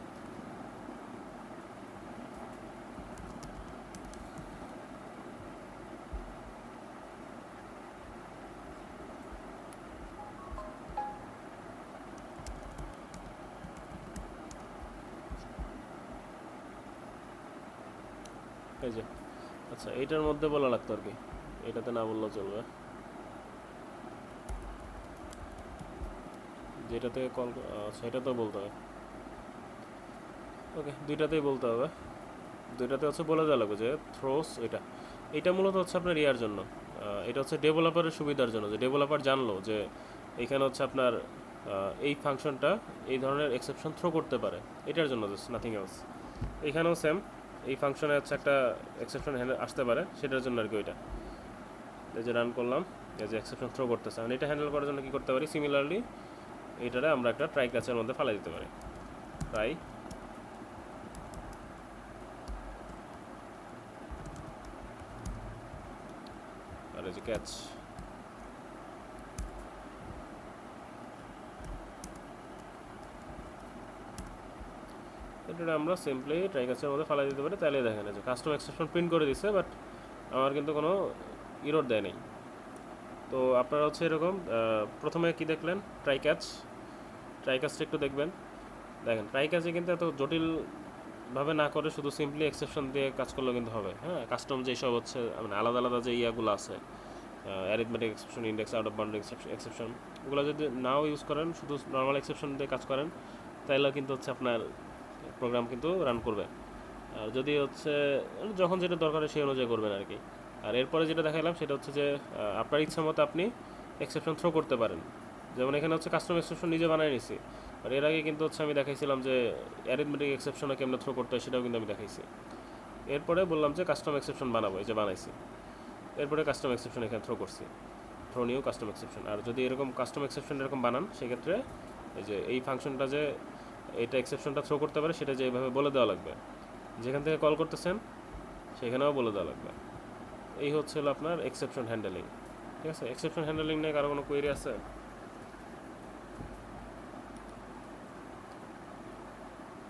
এই যে, আচ্ছা, এইটার মধ্যে বলা লাগতো আর কি, এটাতে না বললেও চলবে, যেটাতে কল, আচ্ছা এটাতেও বলতে হবে। ওকে, দুইটাতেই বলতে হবে, দুইটাতে হচ্ছে বলে দেওয়া লাগবে যে থ্রোস এটা। এটা মূলত হচ্ছে আপনার ইয়ার জন্য, এটা হচ্ছে ডেভেলপারের সুবিধার জন্য, যে ডেভেলপার জানলো যে এখানে হচ্ছে আপনার এই ফাংশনটা এই ধরনের এক্সেপশন থ্রো করতে পারে, এটার জন্য, জাস্ট নাথিং এলস। এখানেও সেম, এই ফাংশনে হচ্ছে একটা এক্সেপশন আসতে পারে, সেটার জন্য আর কি ওইটা। এই যে রান করলাম, এই যে এক্সেপশন থ্রো করতেছে, মানে এটা হ্যান্ডেল করার জন্য কী করতে পারি, সিমিলারলি এইটারে আমরা একটা ট্রাই ক্যাচের মধ্যে ফেলাই দিতে পারি, ট্রাই, আর এই যে ক্যাচ। এটা আমরা সিম্পলি ট্রাই ক্যাচের মধ্যে ফেলাই দিতে পারি, তাহলে দেখেন যে কাস্টম এক্সেপশন প্রিন্ট করে দিচ্ছে, বাট আমার কিন্তু কোনো ইরোর দেয় নেই। তো আপনারা হচ্ছে এরকম প্রথমে কি দেখলেন, ট্রাই ক্যাচটা একটু দেখবেন। দেখেন ট্রাই ক্যাচে কিন্তু এত জটিলভাবে না করে শুধু সিম্পলি এক্সেপশন দিয়ে কাজ করলেও কিন্তু হবে। হ্যাঁ, কাস্টম যেসব হচ্ছে মানে আলাদা আলাদা যে ইয়াগুলো আছে, arithmetic exception, index out of boundary exception, ওগুলো যদি নাও ইউজ করেন, শুধু নর্মাল এক্সেপশন দিয়ে কাজ করেন, তাহলে কিন্তু হচ্ছে আপনার প্রোগ্রাম কিন্তু রান করবে। আর যদি হচ্ছে যখন যেটা দরকার হয় সেই অনুযায়ী করবেন আর কি। আর এরপরে যেটা দেখালাম সেটা হচ্ছে যে আপনার ইচ্ছা মতো আপনি এক্সেপশন থ্রো করতে পারেন। যেমন এখানে হচ্ছে কাস্টম এক্সেপশন নিজে বানিয়ে নিছি, আর এর আগে কিন্তু হচ্ছে আমি দেখাইছিলাম যে অ্যারিথমেটিক এক্সেপশনে কেমন থ্রো করতে হয় সেটাও কিন্তু আমি দেখাইছি। এরপরে বললাম যে কাস্টম এক্সেপশন বানাবো, এই যে বানাইছি। এরপরে কাস্টম এক্সেপশন এখানে থ্রো করছি, থ্রো নিয়েও কাস্টম এক্সেপশন। আর যদি এরকম কাস্টম এক্সেপশন এরকম বানান সেক্ষেত্রে এই যে এই ফাংশনটা যে এটা এক্সেপশনটা থ্রো করতে পারে সেটা যে এইভাবে বলে দেওয়া লাগবে, যেখান থেকে কল করতেছেন সেখানেও বলে দেওয়া লাগবে। এই হচ্ছে হলো আপনার এক্সেপশন হ্যান্ডেলিং। ঠিক আছে, এক্সেপশন হ্যান্ডেলিং নিয়ে কারো কোনো কোয়েরি আছে?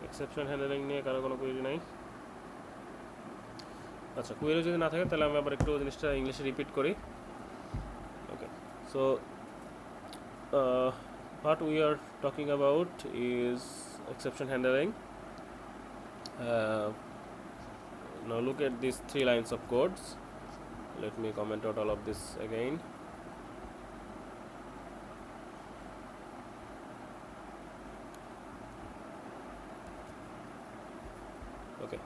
এক্সেপশন হ্যান্ডেলিং নিয়ে কারো কোনো কোয়েরি নাই? আচ্ছা, কোয়েরি যদি না থাকে তাহলে আমি আবার একটু জিনিসটা ইংলিশে রিপিট করি। ওকে, so what we are talking about is exception handling. Now look at these 3 lines of codes. Let me comment out all of this again. Okay,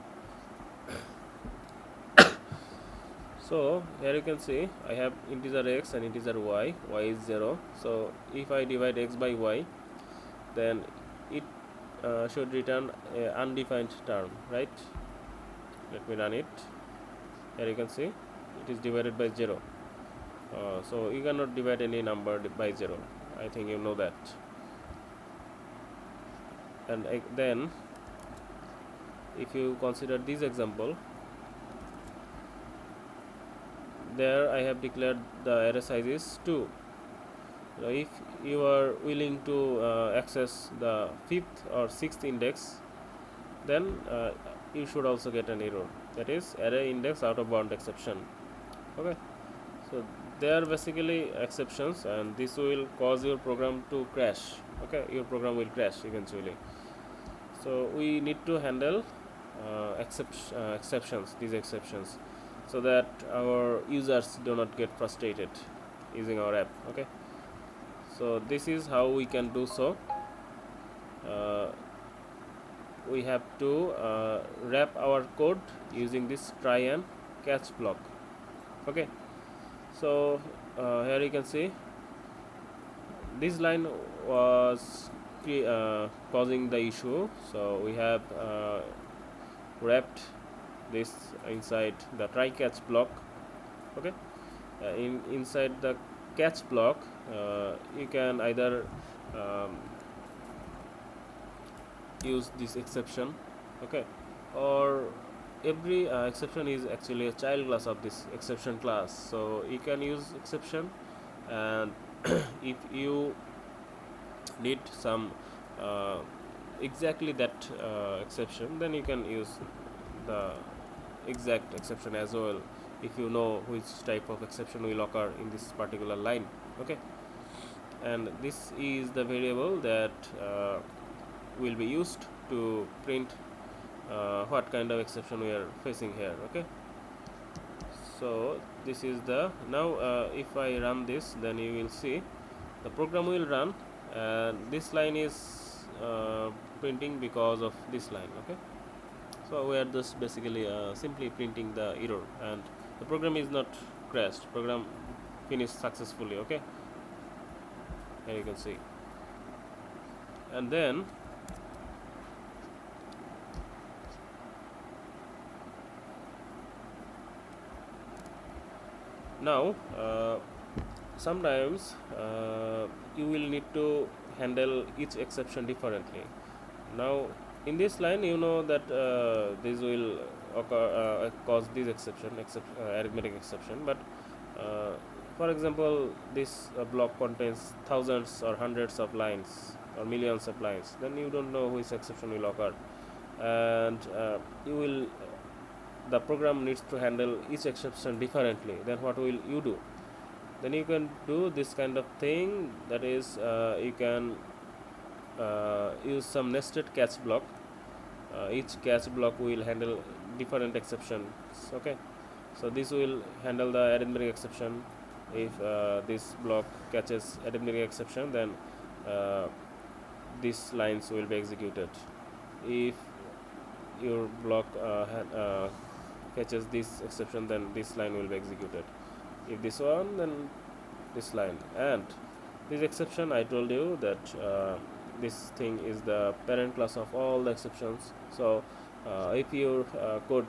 so here you can see I have integer x and integer y. Y is 0, so if I divide x by y, then it should return a undefined term, right? Let me run it. Here you can see it is divided by 0. So you cannot divide any number by 0. I think you know that. And then if you consider this example, there I have declared the array size is 2. Now if you are willing to access the 5th or 6th index, then you should also get an error, that is array index out of bound exception. Okay, so they are basically exceptions, and this will cause your program to crash. Okay, your program will crash eventually. So we need to handle exceptions, these exceptions, so that our users do not get frustrated using our app. Okay, so this is how we can do so. We have to wrap our code using this try and catch block. Okay, so here you can see this line was causing the issue, so we have wrapped this inside the try catch block. Okay, inside the catch block you can either use this exception. Okay, or every exception is actually a child class of this exception class, so you can use exception, and if you need some uh, exactly that exception, then you can use the exact exception as well, if you know which type of exception will occur in this particular line. Okay, and this is the variable that will be used to print what kind of exception we are facing here. Okay, so this is the now if I run this, then you will see the program will run, and this line is printing because of this line. Okay, so we are just basically simply printing the error, and the program is not crashed, program finished successfully. Okay, here you can see. And then now sometimes you will need to handle each exception differently. Now in this line, you know that this will occur, cause this exception, arithmetic exception, but uh, for example this block contains thousands or hundreds of lines or millions of lines, then you don't know which exception will occur, and you will the program needs to handle each exception differently. Then what will you do? Then you can do this kind of thing, that is you can use some nested catch block. Each catch block will handle different exceptions. Okay, so this will handle the arithmetic exception. If this block catches arithmetic exception, then uh, these lines will be executed. If your block fetches this exception, then this line will be executed. If this one, then this line. And this exception, I told you that this thing is the parent class of all the exceptions. So if your code,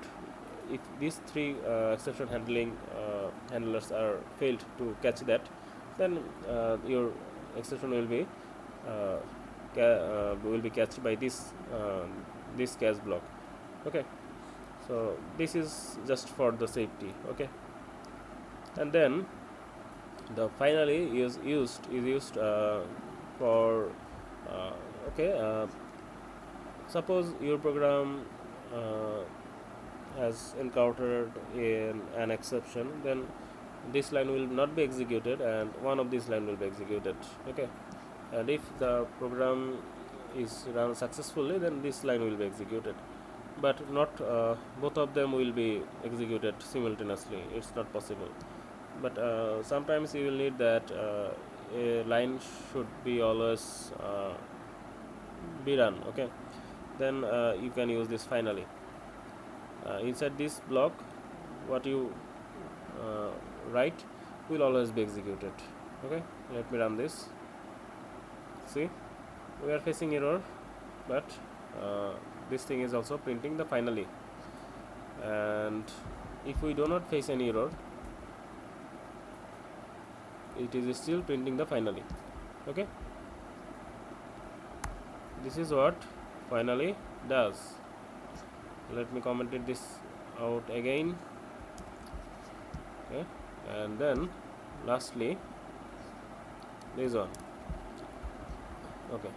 if these three exception handlers are failed to catch that, then your exception uh, will be catched by this catch block. Okay, so this is just for the safety. Okay, and then the finally is used for okay, suppose your program uh, has encountered an exception, then this line will not be executed and one of these line will be executed. Okay, and if the program is run successfully, then this line will be executed, but not both of them will be executed simultaneously. It's not possible. But sometimes you will need that a line should be always be run. Okay, then you can use this finally. Inside this block, what you uh, write will always be executed. Okay, let me run this. See, we are facing error, but this thing is also printing the finally. And if we do not face any error, it is still printing the finally. Okay, this is what finally does. Let me comment this out again. Okay, and then lastly this one. Okay,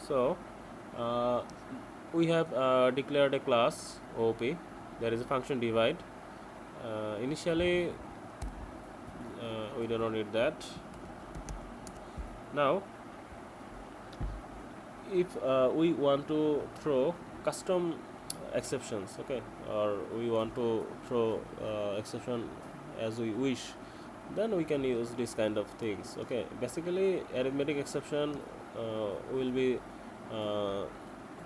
so we have declared a class OP. There is a function divide. Initially we do not need that. Now if we want to throw custom exceptions, okay, or we want to throw exception as we wish, then we can use this kind of things. Okay, basically arithmetic exception will be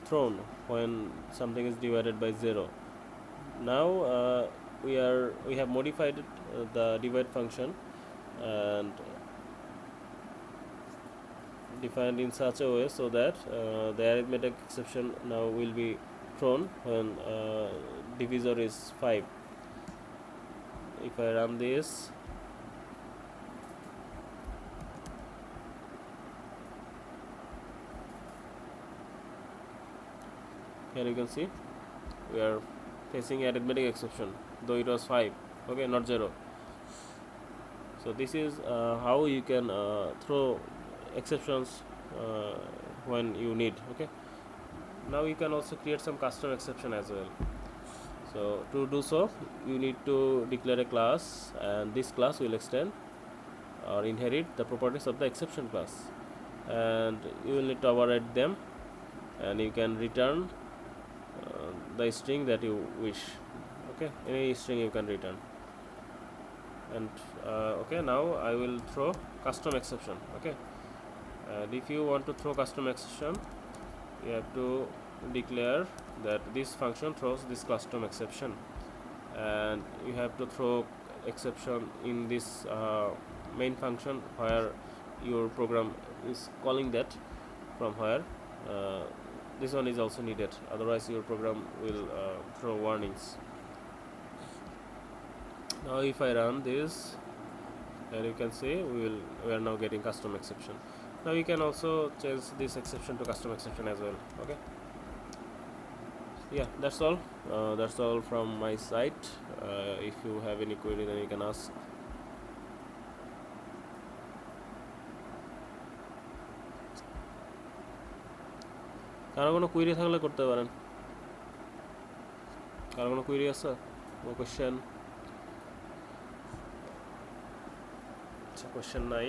thrown when something is divided by 0. Now we have modified the divide function and defined in such a way so that the arithmetic exception now will be thrown when divisor is 5. If I run this, here you can see we are facing arithmetic exception, though it was 5, okay, not 0. So this is how you can throw exceptions when you need. Okay, now you can also create some custom exception as well. So to do so, you need to declare a class, and this class will extend or inherit the properties of the exception class, and you will need to override them, and you can return the string that you wish. Okay, any string you can return. And okay, now I will throw custom exception. Okay, and if you want to throw custom exception, you have to declare that this function throws this custom exception, and you have to throw exception in this main function where your program is calling that, from where this one is also needed, otherwise your program will throw warnings. Now if I run this, and you can see we are now getting custom exception. Now you can also change this exception to custom exception as well. Okay, yeah, that's all from my side. If you have any query, then you can ask. কারো কোনো query থাকলে করতে পারেন। কারো কোনো query আছে, কোনো question? আচ্ছা, কোশ্চেন নাই।